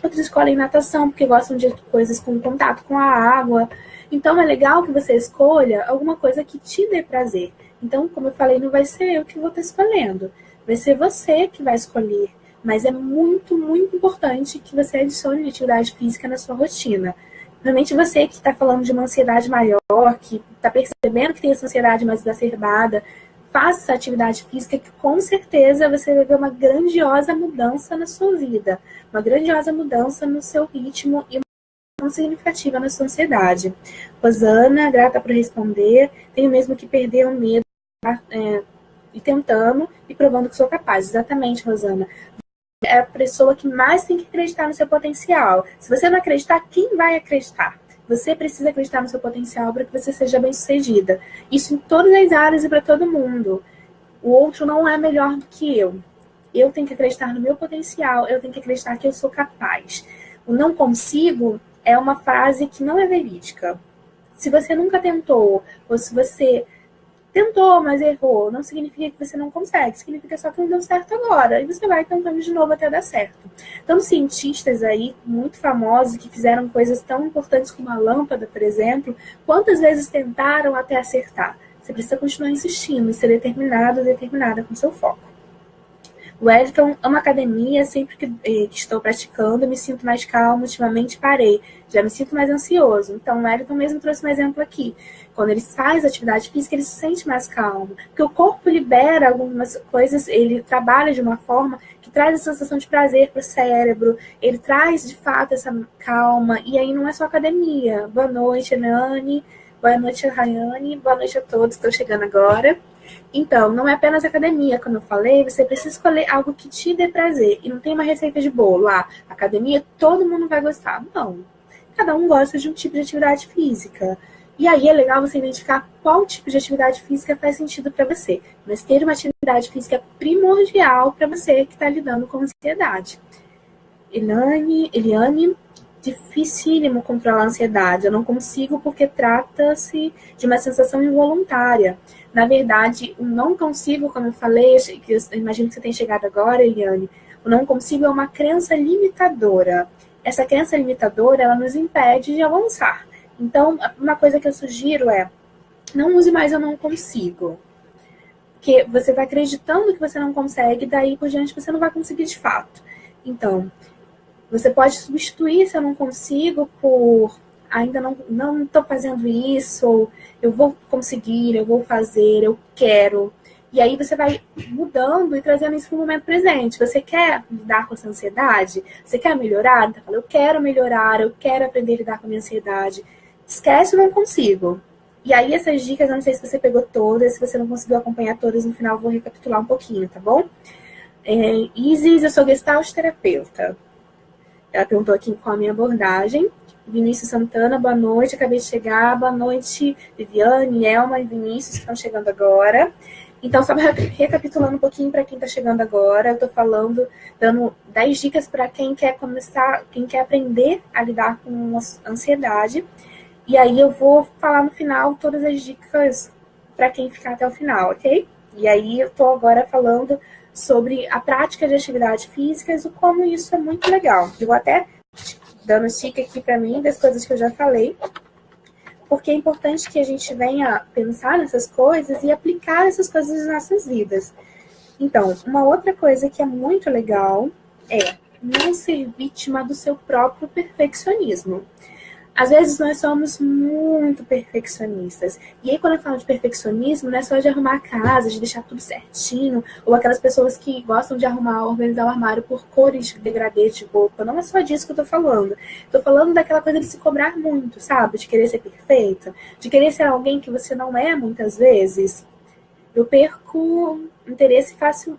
outros escolhem natação porque gostam de coisas com contato com a água. Então, é legal que você escolha alguma coisa que te dê prazer. Então, como eu falei, não vai ser eu que vou estar escolhendo. Vai ser você que vai escolher. Mas é muito, muito importante que você adicione atividade física na sua rotina. Realmente você que está falando de uma ansiedade maior, que está percebendo que tem essa ansiedade mais exacerbada, faça atividade física que com certeza você vai ver uma grandiosa mudança na sua vida. Uma grandiosa mudança no seu ritmo e significativa na sua ansiedade. Rosana, grata por responder. Tenho mesmo que perder o medo e tentando e provando que sou capaz. Exatamente, Rosana. É a pessoa que mais tem que acreditar no seu potencial. Se você não acreditar, quem vai acreditar? Você precisa acreditar no seu potencial para que você seja bem-sucedida. Isso em todas as áreas e para todo mundo. O outro não é melhor do que eu. Eu tenho que acreditar no meu potencial, eu tenho que acreditar que eu sou capaz. O não consigo é uma frase que não é verídica. Se você nunca tentou, ou se você tentou, mas errou, não significa que você não consegue, significa só que não deu certo agora. E você vai tentando de novo até dar certo. Então, cientistas aí, muito famosos, que fizeram coisas tão importantes como a lâmpada, por exemplo, quantas vezes tentaram até acertar? Você precisa continuar insistindo e ser determinado ou determinada com seu foco. O Wellington ama academia, sempre que estou praticando, me sinto mais calmo, ultimamente parei, já me sinto mais ansioso. Então, o Wellington mesmo trouxe um exemplo aqui. Quando ele faz atividade física, ele se sente mais calmo, porque o corpo libera algumas coisas, ele trabalha de uma forma que traz a sensação de prazer para o cérebro, ele traz, de fato, essa calma, e aí não é só academia. Boa noite, Nani, boa noite, Rayane, boa noite a todos que estão chegando agora. Então, não é apenas academia, como eu falei, você precisa escolher algo que te dê prazer. E não tem uma receita de bolo. Academia, todo mundo vai gostar. Não. Cada um gosta de um tipo de atividade física. E aí é legal você identificar qual tipo de atividade física faz sentido para você. Mas ter uma atividade física é primordial para você que está lidando com ansiedade. Eliane, dificílimo controlar a ansiedade. Eu não consigo porque trata-se de uma sensação involuntária. Na verdade, o não consigo, como eu falei, eu imagino que você tenha chegado agora, Eliane, o não consigo é uma crença limitadora. Essa crença limitadora, ela nos impede de avançar. Então, uma coisa que eu sugiro é, não use mais eu não consigo. Porque você está acreditando que você não consegue, daí por diante você não vai conseguir de fato. Então, você pode substituir se eu não consigo por ainda não estou fazendo isso, ou eu vou conseguir, eu vou fazer, eu quero. E aí você vai mudando e trazendo isso para o momento presente. Você quer lidar com essa ansiedade? Você quer melhorar? Então, eu quero melhorar, eu quero aprender a lidar com a minha ansiedade. Esquece o não consigo. E aí essas dicas, eu não sei se você pegou todas, se você não conseguiu acompanhar todas, no final eu vou recapitular um pouquinho, tá bom? Isis, eu sou Gestalt terapeuta. Ela perguntou aqui qual a minha abordagem. Vinícius Santana, boa noite, acabei de chegar. Boa noite, Viviane, Elma e Vinícius, que estão chegando agora. Então, só recapitulando um pouquinho para quem está chegando agora, eu estou falando, dando 10 dicas para quem quer começar, quem quer aprender a lidar com a ansiedade. E aí eu vou falar no final todas as dicas para quem ficar até o final, ok? E aí eu estou agora falando sobre a prática de atividades físicas e como isso é muito legal. Eu vou até dando chique aqui para mim das coisas que eu já falei, porque é importante que a gente venha pensar nessas coisas e aplicar essas coisas nas nossas vidas. Então, uma outra coisa que é muito legal é não ser vítima do seu próprio perfeccionismo. Às vezes nós somos muito perfeccionistas. E aí, quando eu falo de perfeccionismo, não é só de arrumar a casa, de deixar tudo certinho, ou aquelas pessoas que gostam de arrumar, organizar o armário por cores degradê de roupa. Não é só disso que eu tô falando. Tô falando daquela coisa de se cobrar muito, sabe? De querer ser perfeita, de querer ser alguém que você não é muitas vezes. Eu perco interesse fácil.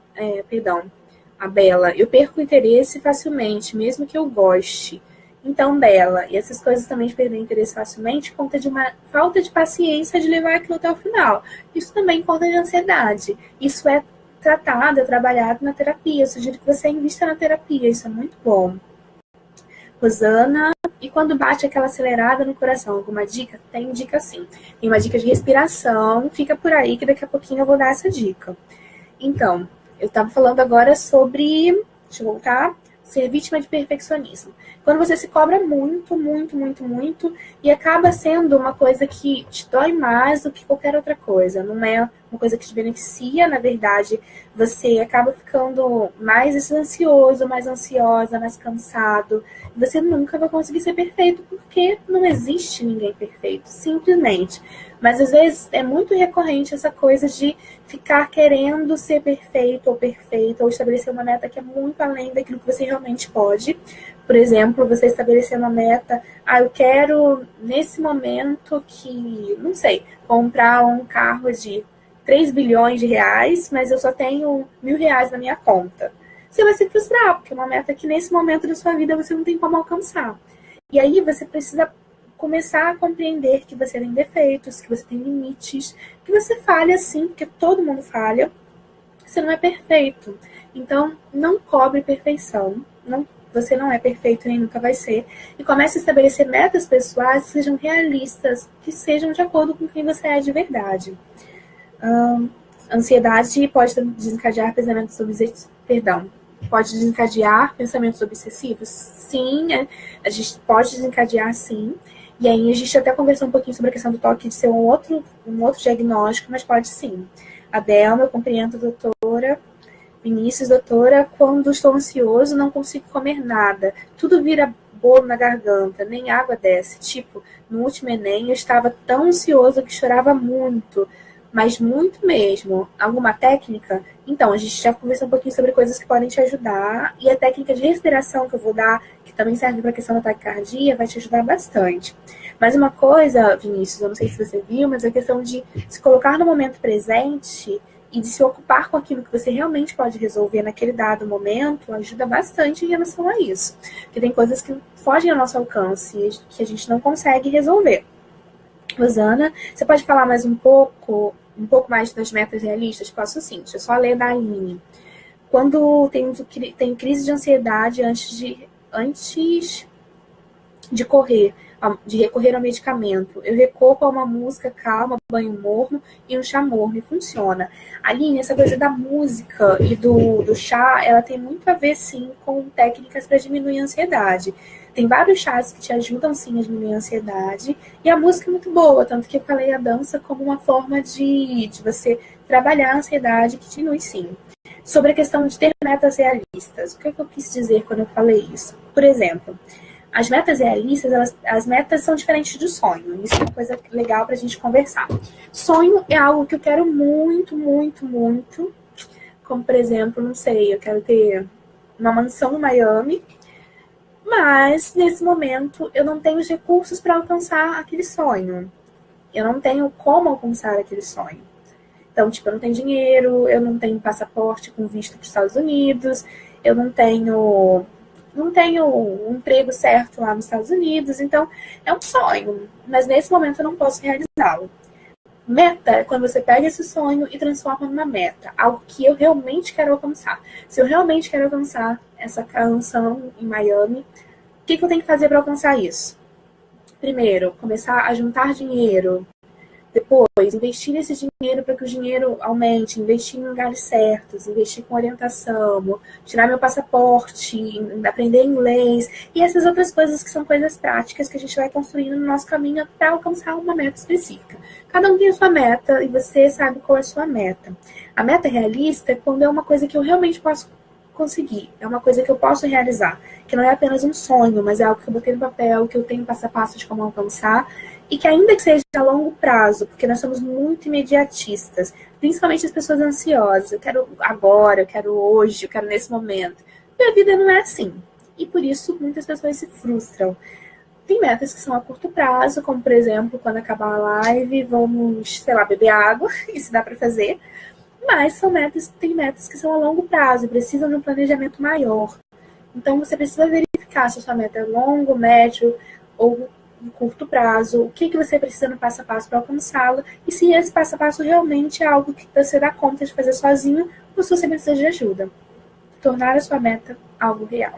A Bela. Eu perco interesse facilmente, mesmo que eu goste. Então, Bela, e essas coisas também de perder interesse facilmente conta de uma falta de paciência de levar aquilo até o final. Isso também conta de ansiedade. Isso é tratado, é trabalhado na terapia. Eu sugiro que você invista na terapia, isso é muito bom. Rosana, e quando bate aquela acelerada no coração, alguma dica? Tem dica sim. Tem uma dica de respiração, fica por aí que daqui a pouquinho eu vou dar essa dica. Então, eu estava falando agora sobre, deixa eu voltar, ser vítima de perfeccionismo. Quando você se cobra muito, muito, muito, muito, e acaba sendo uma coisa que te dói mais do que qualquer outra coisa. Não é uma coisa que te beneficia, na verdade, você acaba ficando mais ansioso, mais ansiosa, mais cansado. Você nunca vai conseguir ser perfeito, porque não existe ninguém perfeito, simplesmente. Mas às vezes é muito recorrente essa coisa de ficar querendo ser perfeito ou perfeita, ou estabelecer uma meta que é muito além daquilo que você realmente pode. Por exemplo, você estabelecer uma meta, eu quero, nesse momento que, não sei, comprar um carro de 3 bilhões de reais, mas eu só tenho R$ 1.000 na minha conta. Você vai se frustrar, porque é uma meta que nesse momento da sua vida você não tem como alcançar. E aí você precisa começar a compreender que você tem defeitos, que você tem limites, que você falha sim, porque todo mundo falha. Você não é perfeito. Então, não cobre perfeição. Você não é perfeito nem nunca vai ser. E comece a estabelecer metas pessoais que sejam realistas, que sejam de acordo com quem você é de verdade. Ansiedade pode desencadear pensamentos obsessivos. Pode desencadear pensamentos obsessivos? Sim, a gente pode desencadear sim. E aí a gente até conversou um pouquinho sobre a questão do toque de ser um outro diagnóstico, mas pode sim. Adelma, eu compreendo, doutora. Vinícius, doutora, quando estou ansioso não consigo comer nada. Tudo vira bolo na garganta, nem água desce. Tipo, no último Enem eu estava tão ansioso que chorava muito. Mas muito mesmo. Alguma técnica? Então, a gente já conversou um pouquinho sobre coisas que podem te ajudar. E a técnica de respiração que eu vou dar, que também serve para a questão da taquicardia, vai te ajudar bastante. Mas uma coisa, Vinícius, eu não sei se você viu, mas a questão de se colocar no momento presente e de se ocupar com aquilo que você realmente pode resolver naquele dado momento, ajuda bastante em relação a isso. Porque tem coisas que fogem ao nosso alcance, que a gente não consegue resolver. Rosana, você pode falar mais um pouco mais das metas realistas? Posso sim, deixa eu só ler da Aline. Quando tem crise de ansiedade antes de recorrer ao medicamento, eu recorro a uma música calma, banho morno e um chá morno, e funciona. Aline, essa coisa da música e do chá, ela tem muito a ver, sim, com técnicas para diminuir a ansiedade. Tem vários chás que te ajudam, sim, a diminuir a ansiedade, e a música é muito boa, tanto que eu falei a dança como uma forma de você trabalhar a ansiedade, que diminui, sim. Sobre a questão de ter metas realistas, o que eu quis dizer quando eu falei isso? Por exemplo, as metas realistas, as metas são diferentes do sonho. Isso é uma coisa legal pra gente conversar. Sonho é algo que eu quero muito, muito, muito. Como, por exemplo, não sei, eu quero ter uma mansão em Miami, mas nesse momento eu não tenho os recursos para alcançar aquele sonho. Eu não tenho como alcançar aquele sonho. Então, tipo, eu não tenho dinheiro, eu não tenho passaporte com visto para os Estados Unidos, eu não tenho um emprego certo lá nos Estados Unidos, então é um sonho, mas nesse momento eu não posso realizá-lo. Meta é quando você pega esse sonho e transforma numa meta, algo que eu realmente quero alcançar. Se eu realmente quero alcançar essa canção em Miami, o que eu tenho que fazer para alcançar isso? Primeiro, começar a juntar dinheiro, Depois, investir esse dinheiro para que o dinheiro aumente, investir em lugares certos, investir com orientação, tirar meu passaporte, aprender inglês e essas outras coisas que são coisas práticas que a gente vai construindo no nosso caminho até alcançar uma meta específica. Cada um tem a sua meta e você sabe qual é a sua meta. A meta realista é quando é uma coisa que eu realmente posso conseguir, é uma coisa que eu posso realizar, que não é apenas um sonho, mas é algo que eu botei no papel, que eu tenho passo a passo de como alcançar, e que ainda que seja a longo prazo, porque nós somos muito imediatistas, principalmente as pessoas ansiosas, eu quero agora, eu quero hoje, eu quero nesse momento. E a vida não é assim, e por isso muitas pessoas se frustram. Tem metas que são a curto prazo, como por exemplo, quando acabar a live, vamos, sei lá, beber água, isso dá para fazer, mas tem metas que são a longo prazo e precisam de um planejamento maior. Então, você precisa verificar se a sua meta é longo, médio ou curto prazo, o que você precisa no passo a passo para alcançá-la e se esse passo a passo realmente é algo que você dá conta de fazer sozinho ou se você precisa de ajuda. Tornar a sua meta algo real.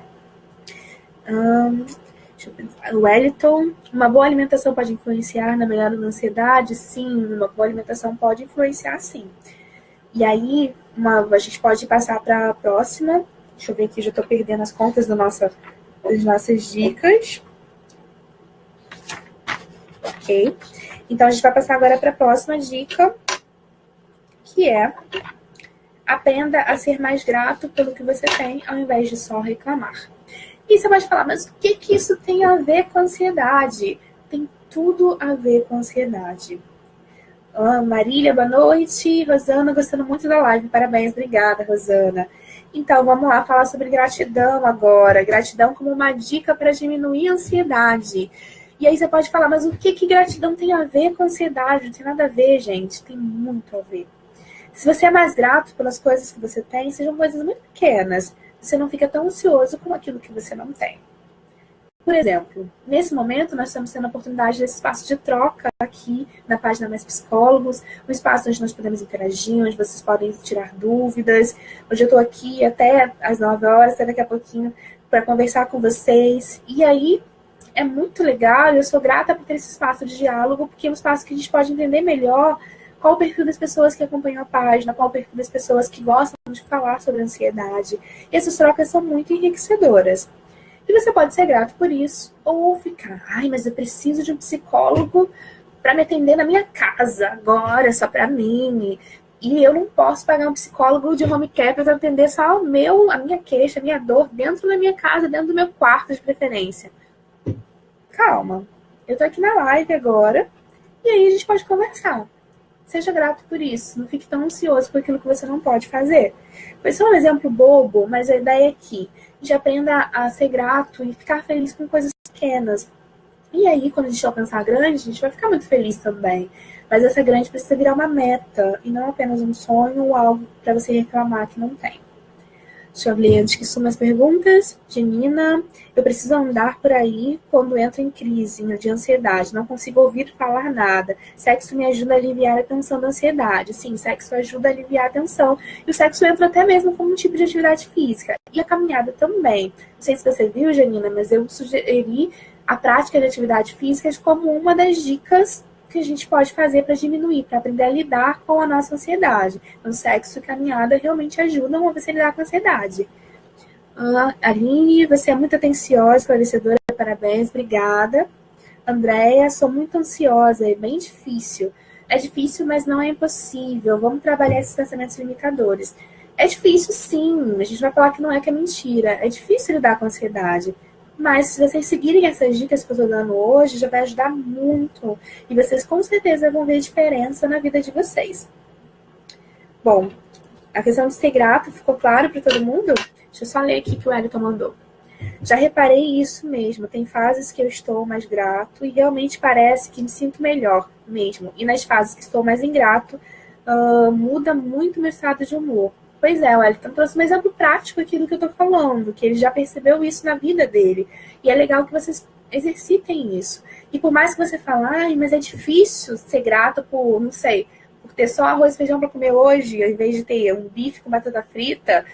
Deixa eu pensar. Wellington, uma boa alimentação pode influenciar na melhora da ansiedade? Sim, uma boa alimentação pode influenciar, sim. E aí, a gente pode passar para a próxima. Deixa eu ver aqui, já estou perdendo as contas das nossas dicas. Ok. Então, a gente vai passar agora para a próxima dica, que é aprenda a ser mais grato pelo que você tem, ao invés de só reclamar. E você pode falar, mas o que isso tem a ver com ansiedade? Tem tudo a ver com ansiedade. Marília, boa noite. Rosana, gostando muito da live. Parabéns, obrigada, Rosana. Então, vamos lá falar sobre gratidão agora. Gratidão como uma dica para diminuir a ansiedade. E aí você pode falar, mas o que gratidão tem a ver com ansiedade? Não tem nada a ver, gente. Tem muito a ver. Se você é mais grato pelas coisas que você tem, sejam coisas muito pequenas, você não fica tão ansioso com aquilo que você não tem. Por exemplo, nesse momento nós estamos tendo a oportunidade desse espaço de troca aqui na página Mais Psicólogos, um espaço onde nós podemos interagir, onde vocês podem tirar dúvidas. Hoje eu estou aqui até às 9 horas, até daqui a pouquinho, para conversar com vocês. E aí é muito legal, eu sou grata por ter esse espaço de diálogo, porque é um espaço que a gente pode entender melhor qual o perfil das pessoas que acompanham a página, qual o perfil das pessoas que gostam de falar sobre ansiedade. E essas trocas são muito enriquecedoras. E você pode ser grato por isso, ou ficar, mas eu preciso de um psicólogo para me atender na minha casa agora, só para mim. E eu não posso pagar um psicólogo de home care para atender só a minha queixa, a minha dor, dentro da minha casa, dentro do meu quarto de preferência. Calma, eu tô aqui na live agora, e aí a gente pode conversar. Seja grato por isso, não fique tão ansioso por aquilo que você não pode fazer. Foi só um exemplo bobo, mas a ideia é que a gente aprenda a ser grato e ficar feliz com coisas pequenas. E aí, quando a gente alcançar a grande, a gente vai ficar muito feliz também. Mas essa grande precisa virar uma meta, e não apenas um sonho ou algo para você reclamar que não tem. Deixa eu ler antes que sumam as perguntas. Janina, eu preciso andar por aí quando entro em crise de ansiedade. Não consigo ouvir falar nada. Sexo me ajuda a aliviar a tensão da ansiedade. Sim, sexo ajuda a aliviar a tensão. E o sexo entra até mesmo como um tipo de atividade física. E a caminhada também. Não sei se você viu, Janina, mas eu sugeri a prática de atividade física como uma das dicas que a gente pode fazer para diminuir, para aprender a lidar com a nossa ansiedade. Então, sexo e caminhada realmente ajudam a você lidar com a ansiedade. Aline, você é muito atenciosa, esclarecedora, parabéns, obrigada. Andréia, sou muito ansiosa, é bem difícil. É difícil, mas não é impossível. Vamos trabalhar esses pensamentos limitadores. É difícil, sim. A gente vai falar que não é que é mentira. É difícil lidar com a ansiedade. Mas se vocês seguirem essas dicas que eu estou dando hoje, já vai ajudar muito. E vocês com certeza vão ver diferença na vida de vocês. Bom, a questão de ser grato ficou claro para todo mundo? Deixa eu só ler aqui que o Wellington mandou. Já reparei isso mesmo. Tem fases que eu estou mais grato e realmente parece que me sinto melhor mesmo. E nas fases que estou mais ingrato, muda muito meu estado de humor. Pois é, o Wellington trouxe um exemplo prático aqui do que eu tô falando, que ele já percebeu isso na vida dele. E é legal que vocês exercitem isso. E por mais que você fale, mas é difícil ser grato por, não sei, por ter só arroz e feijão para comer hoje, ao invés de ter um bife com batata frita,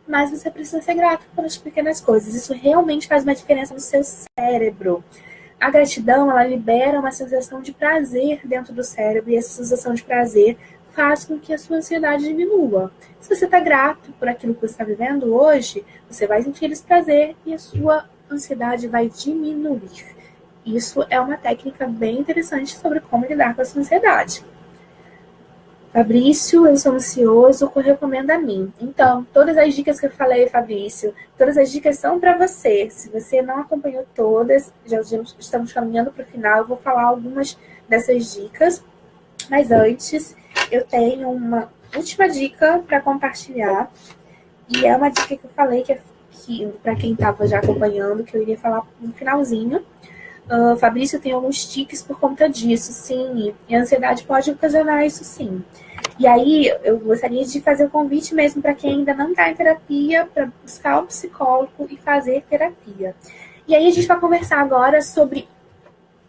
mas você precisa ser grato pelas pequenas coisas. Isso realmente faz uma diferença no seu cérebro. A gratidão, ela libera uma sensação de prazer dentro do cérebro, e essa sensação de prazer faz com que a sua ansiedade diminua. Se você está grato por aquilo que você está vivendo hoje, você vai sentir esse prazer e a sua ansiedade vai diminuir. Isso é uma técnica bem interessante sobre como lidar com a sua ansiedade. Fabrício, eu sou ansioso, o que recomenda a mim? Então, todas as dicas que eu falei, Fabrício, todas as dicas são para você. Se você não acompanhou todas, já estamos caminhando para o final, eu vou falar algumas dessas dicas. Mas antes, eu tenho uma última dica para compartilhar. E é uma dica que eu falei que para quem estava já acompanhando, que eu iria falar no finalzinho. Fabrício tem alguns tiques por conta disso, sim. E a ansiedade pode ocasionar isso, sim. E aí, eu gostaria de fazer o convite mesmo para quem ainda não está em terapia, para buscar um psicólogo e fazer terapia. E aí, a gente vai conversar agora sobre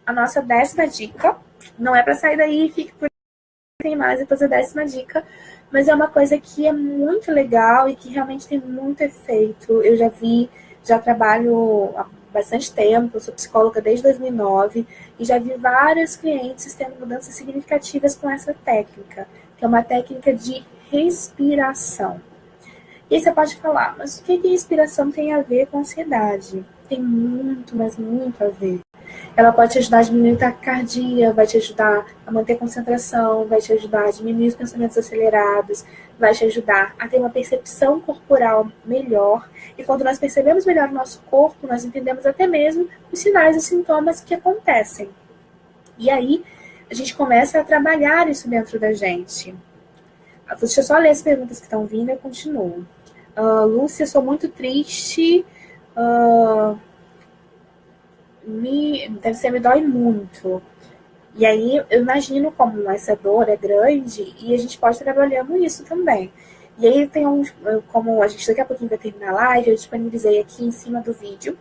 a nossa 10ª dica. Não é para sair daí e fique por tem mais depois a 10ª dica, mas é uma coisa que é muito legal e que realmente tem muito efeito. Eu já trabalho há bastante tempo, eu sou psicóloga desde 2009 e já vi vários clientes tendo mudanças significativas com essa técnica, que é uma técnica de respiração. E aí você pode falar, mas o que respiração tem a ver com ansiedade? Tem muito, mas muito a ver. Ela pode te ajudar a diminuir a taquicardia, vai te ajudar a manter a concentração, vai te ajudar a diminuir os pensamentos acelerados, vai te ajudar a ter uma percepção corporal melhor. E quando nós percebemos melhor o nosso corpo, nós entendemos até mesmo os sinais e sintomas que acontecem. E aí, a gente começa a trabalhar isso dentro da gente. Deixa eu só ler as perguntas que estão vindo e eu continuo. Lúcia, sou muito triste. Me dói muito. E aí eu imagino como essa dor é grande e a gente pode estar trabalhando isso também. E aí tem como a gente daqui a pouquinho vai terminar a live, eu disponibilizei aqui em cima do vídeo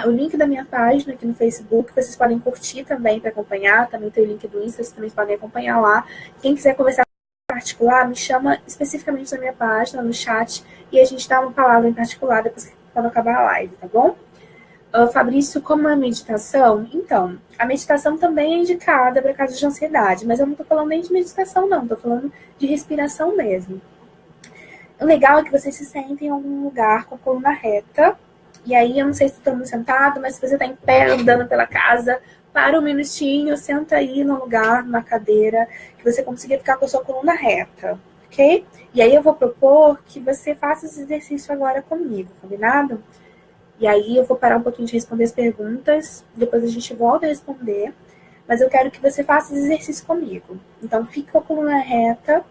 o link da minha página aqui no Facebook, vocês podem curtir também para acompanhar, também tem o link do Insta, vocês também podem acompanhar lá. Quem quiser conversar em particular, me chama especificamente na minha página, no chat, e a gente dá uma palavra em particular depois quando acabar a live, tá bom? Fabrício, como a meditação? Então, a meditação também é indicada para casos de ansiedade, mas eu não estou falando nem de meditação, não, estou falando de respiração mesmo. O legal é que vocês se sentem em algum lugar com a coluna reta, e aí eu não sei se estamos sentado, mas se você está em pé andando pela casa, para um minutinho, senta aí no lugar, numa cadeira, que você consiga ficar com a sua coluna reta, ok? E aí eu vou propor que você faça esse exercício agora comigo, combinado? E aí eu vou parar um pouquinho de responder as perguntas, depois a gente volta a responder, mas eu quero que você faça esse exercício comigo. Então fica com a coluna reta,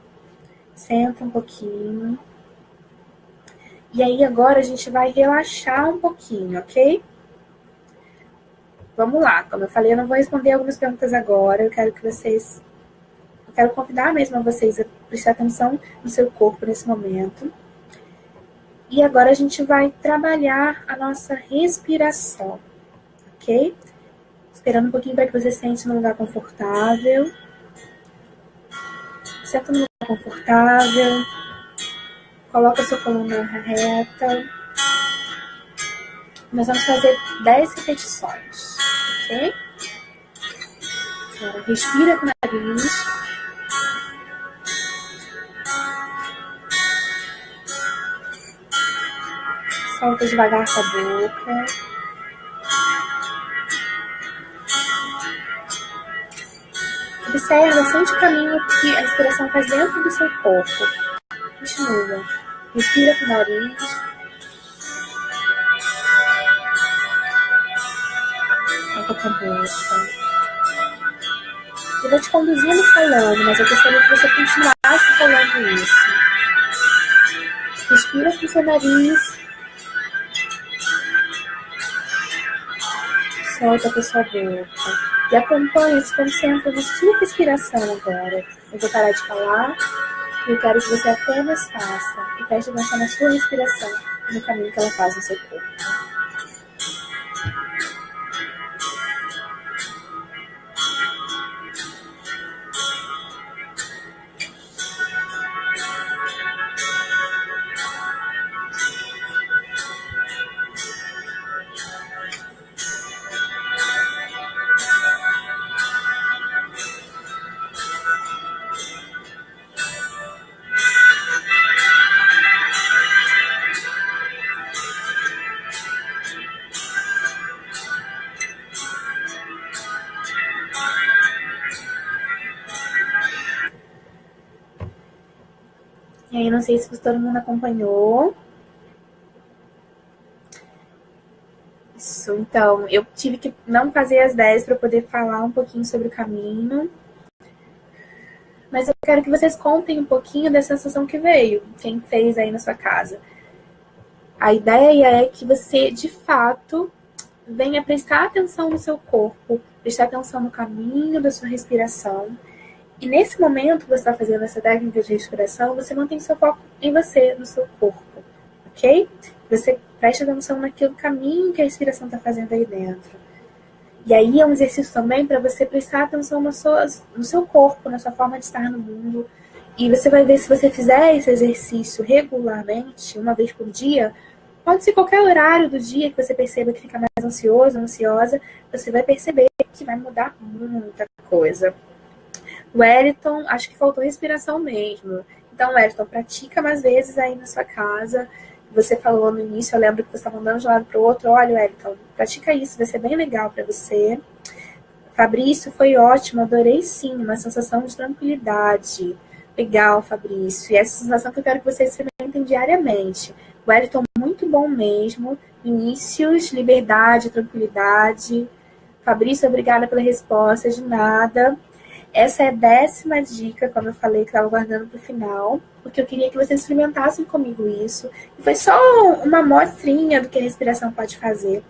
senta um pouquinho. E aí agora a gente vai relaxar um pouquinho, ok? Vamos lá, como eu falei, eu não vou responder algumas perguntas agora, eu quero convidar mesmo a vocês a prestar atenção no seu corpo nesse momento. E agora a gente vai trabalhar a nossa respiração, ok? Esperando um pouquinho para que você sente num lugar confortável. Senta num lugar confortável. Coloca a sua coluna reta. Nós vamos fazer 10 repetições, ok? Agora, respira com o nariz. Solta devagar com a boca. Observa, sente o caminho que a respiração faz dentro do seu corpo. Continua. Respira com o nariz. Solta com a boca. Eu vou te conduzindo falando, mas eu gostaria que você continuasse falando isso. Respira com o seu nariz. Solta com a sua boca. E acompanhe, se concentra na sua respiração agora. Eu vou parar de falar e eu quero que você apenas faça. E preste atenção na sua respiração e no caminho que ela faz no seu corpo. E aí, não sei se todo mundo acompanhou. Isso, então, eu tive que não fazer as 10 para poder falar um pouquinho sobre o caminho. Mas eu quero que vocês contem um pouquinho da sensação que veio, quem fez aí na sua casa. A ideia é que você, de fato, venha prestar atenção no seu corpo, prestar atenção no caminho da sua respiração. E nesse momento que você está fazendo essa técnica de respiração, você mantém seu foco em você, no seu corpo, ok? Você presta atenção naquele caminho que a respiração está fazendo aí dentro. E aí é um exercício também para você prestar atenção no seu corpo, na sua forma de estar no mundo. E você vai ver, se você fizer esse exercício regularmente, uma vez por dia, pode ser qualquer horário do dia que você perceba que fica mais ansioso, ansiosa, você vai perceber que vai mudar muita coisa. Wellington, acho que faltou respiração mesmo. Então, Wellington, pratica mais vezes aí na sua casa. Você falou no início, eu lembro que você estava andando de um lado para o outro. Olha, Wellington, pratica isso, vai ser bem legal para você. Fabrício, foi ótimo, adorei sim, uma sensação de tranquilidade. Legal, Fabrício. E essa sensação que eu quero que vocês experimentem diariamente. Wellington, muito bom mesmo. Vinícius, liberdade, tranquilidade. Fabrício, obrigada pela resposta, de nada. Essa é a 10ª dica, como eu falei, que estava guardando para o final, porque eu queria que vocês experimentassem comigo isso. E foi só uma amostrinha do que a respiração pode fazer.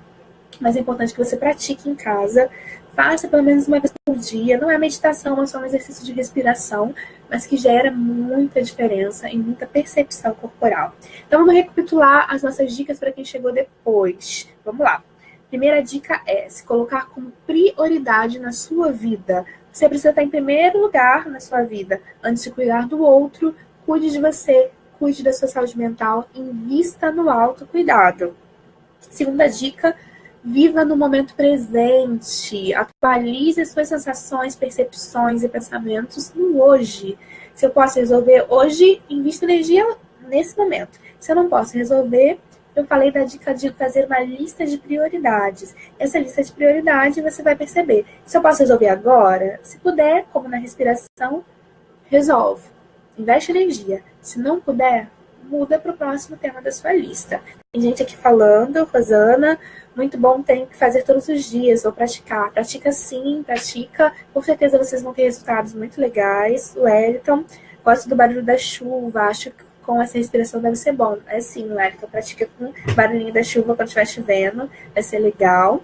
Mas é importante que você pratique em casa. Faça pelo menos uma vez por dia. Não é meditação, é só um exercício de respiração, mas que gera muita diferença e muita percepção corporal. Então, vamos recapitular as nossas dicas para quem chegou depois. Vamos lá. Primeira dica é se colocar como prioridade na sua vida. Você precisa estar em primeiro lugar na sua vida. Antes de cuidar do outro, cuide de você, cuide da sua saúde mental, invista no autocuidado. Segunda dica, viva no momento presente. Atualize as suas sensações, percepções e pensamentos no hoje. Se eu posso resolver hoje, invista energia nesse momento. Se eu não posso resolver, eu falei da dica de fazer uma lista de prioridades. Essa lista de prioridades você vai perceber. Se eu posso resolver agora, se puder, como na respiração, resolve. Investe energia. Se não puder, muda para o próximo tema da sua lista. Tem gente aqui falando, Rosana, muito bom, tem que fazer todos os dias, ou praticar. Pratica sim, pratica. Com certeza vocês vão ter resultados muito legais. Wellington, gosto do barulho da chuva, acho que com essa respiração deve ser bom. É sim, Wellington, pratica com barulhinho da chuva quando estiver chovendo, vai ser legal.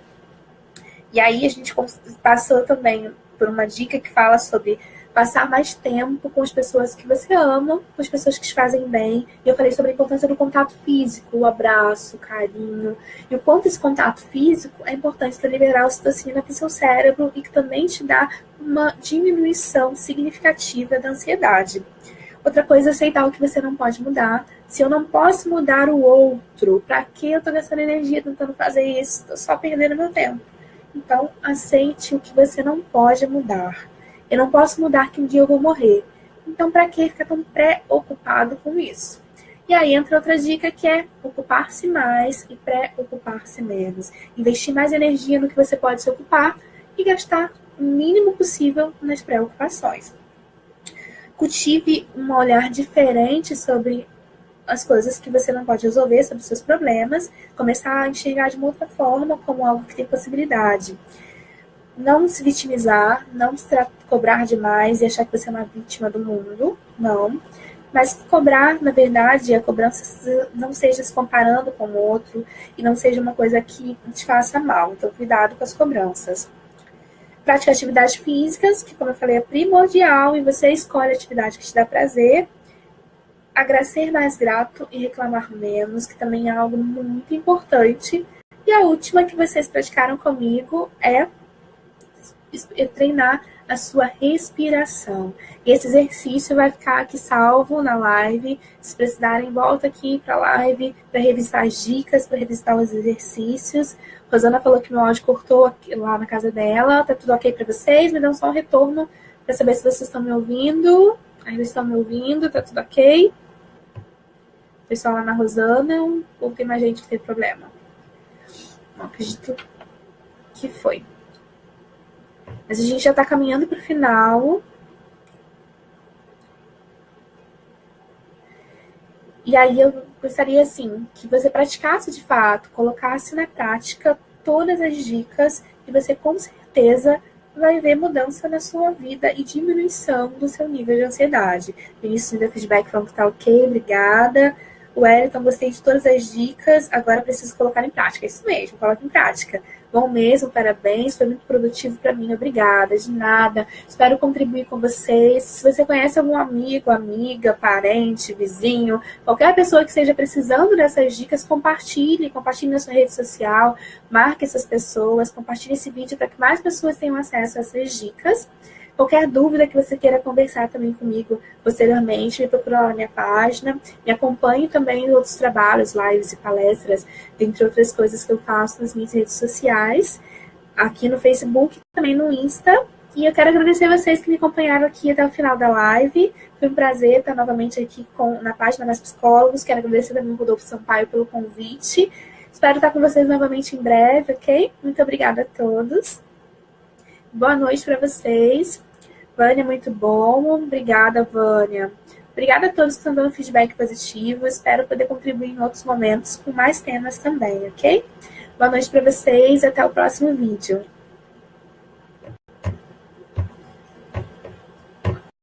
E aí a gente passou também por uma dica que fala sobre passar mais tempo com as pessoas que você ama, com as pessoas que te fazem bem. E eu falei sobre a importância do contato físico, o abraço, o carinho. E o quanto esse contato físico é importante para liberar a ocitocina para o seu cérebro e que também te dá uma diminuição significativa da ansiedade. Outra coisa é aceitar o que você não pode mudar. Se eu não posso mudar o outro, para que eu estou gastando energia tentando fazer isso? Estou só perdendo meu tempo. Então, aceite o que você não pode mudar. Eu não posso mudar que um dia eu vou morrer. Então, para que ficar tão preocupado com isso? E aí entra outra dica que é ocupar-se mais e preocupar-se menos. Investir mais energia no que você pode se ocupar e gastar o mínimo possível nas preocupações. Cultive um olhar diferente sobre as coisas que você não pode resolver, sobre os seus problemas, começar a enxergar de uma outra forma, como algo que tem possibilidade. Não se vitimizar, não se cobrar demais e achar que você é uma vítima do mundo, não. Mas cobrar, na verdade, a cobrança não seja se comparando com o outro e não seja uma coisa que te faça mal. Então, cuidado com as cobranças. Praticar atividades físicas, que, como eu falei, é primordial, e você escolhe a atividade que te dá prazer. Ser mais grato e reclamar menos, que também é algo muito importante. E a última que vocês praticaram comigo é treinar a sua respiração. E esse exercício vai ficar aqui salvo na live. Se precisarem, volta aqui para a live para revisitar as dicas, para revisitar os exercícios. Rosana falou que meu áudio cortou aqui, lá na casa dela. Tá tudo ok para vocês? Me dão só um retorno para saber se vocês estão me ouvindo. Ainda estão me ouvindo? Tá tudo ok? Pessoal lá na Rosana, ou tem mais gente que teve problema? Não acredito que foi. Mas a gente já está caminhando para o final. E aí eu gostaria, assim, que você praticasse de fato, colocasse na prática todas as dicas e você com certeza vai ver mudança na sua vida e diminuição do seu nível de ansiedade. Vinícius me deu feedback falando que tá ok, obrigada. O Wellington, gostei de todas as dicas, agora preciso colocar em prática. É isso mesmo, coloque em prática. Bom mesmo, parabéns, foi muito produtivo para mim, obrigada, de nada. Espero contribuir com vocês. Se você conhece algum amigo, amiga, parente, vizinho, qualquer pessoa que esteja precisando dessas dicas, compartilhe na sua rede social, marque essas pessoas, compartilhe esse vídeo para que mais pessoas tenham acesso a essas dicas. Qualquer dúvida que você queira conversar também comigo posteriormente, me procura lá na minha página. Me acompanhe também em outros trabalhos, lives e palestras, dentre outras coisas que eu faço nas minhas redes sociais, aqui no Facebook, também no Insta. E eu quero agradecer vocês que me acompanharam aqui até o final da live. Foi um prazer estar novamente aqui na página das psicólogos. Quero agradecer também ao Rodolfo Sampaio pelo convite. Espero estar com vocês novamente em breve, ok? Muito obrigada a todos. Boa noite para vocês. Vânia, muito bom. Obrigada, Vânia. Obrigada a todos que estão dando feedback positivo. Espero poder contribuir em outros momentos com mais temas também, ok? Boa noite para vocês e até o próximo vídeo.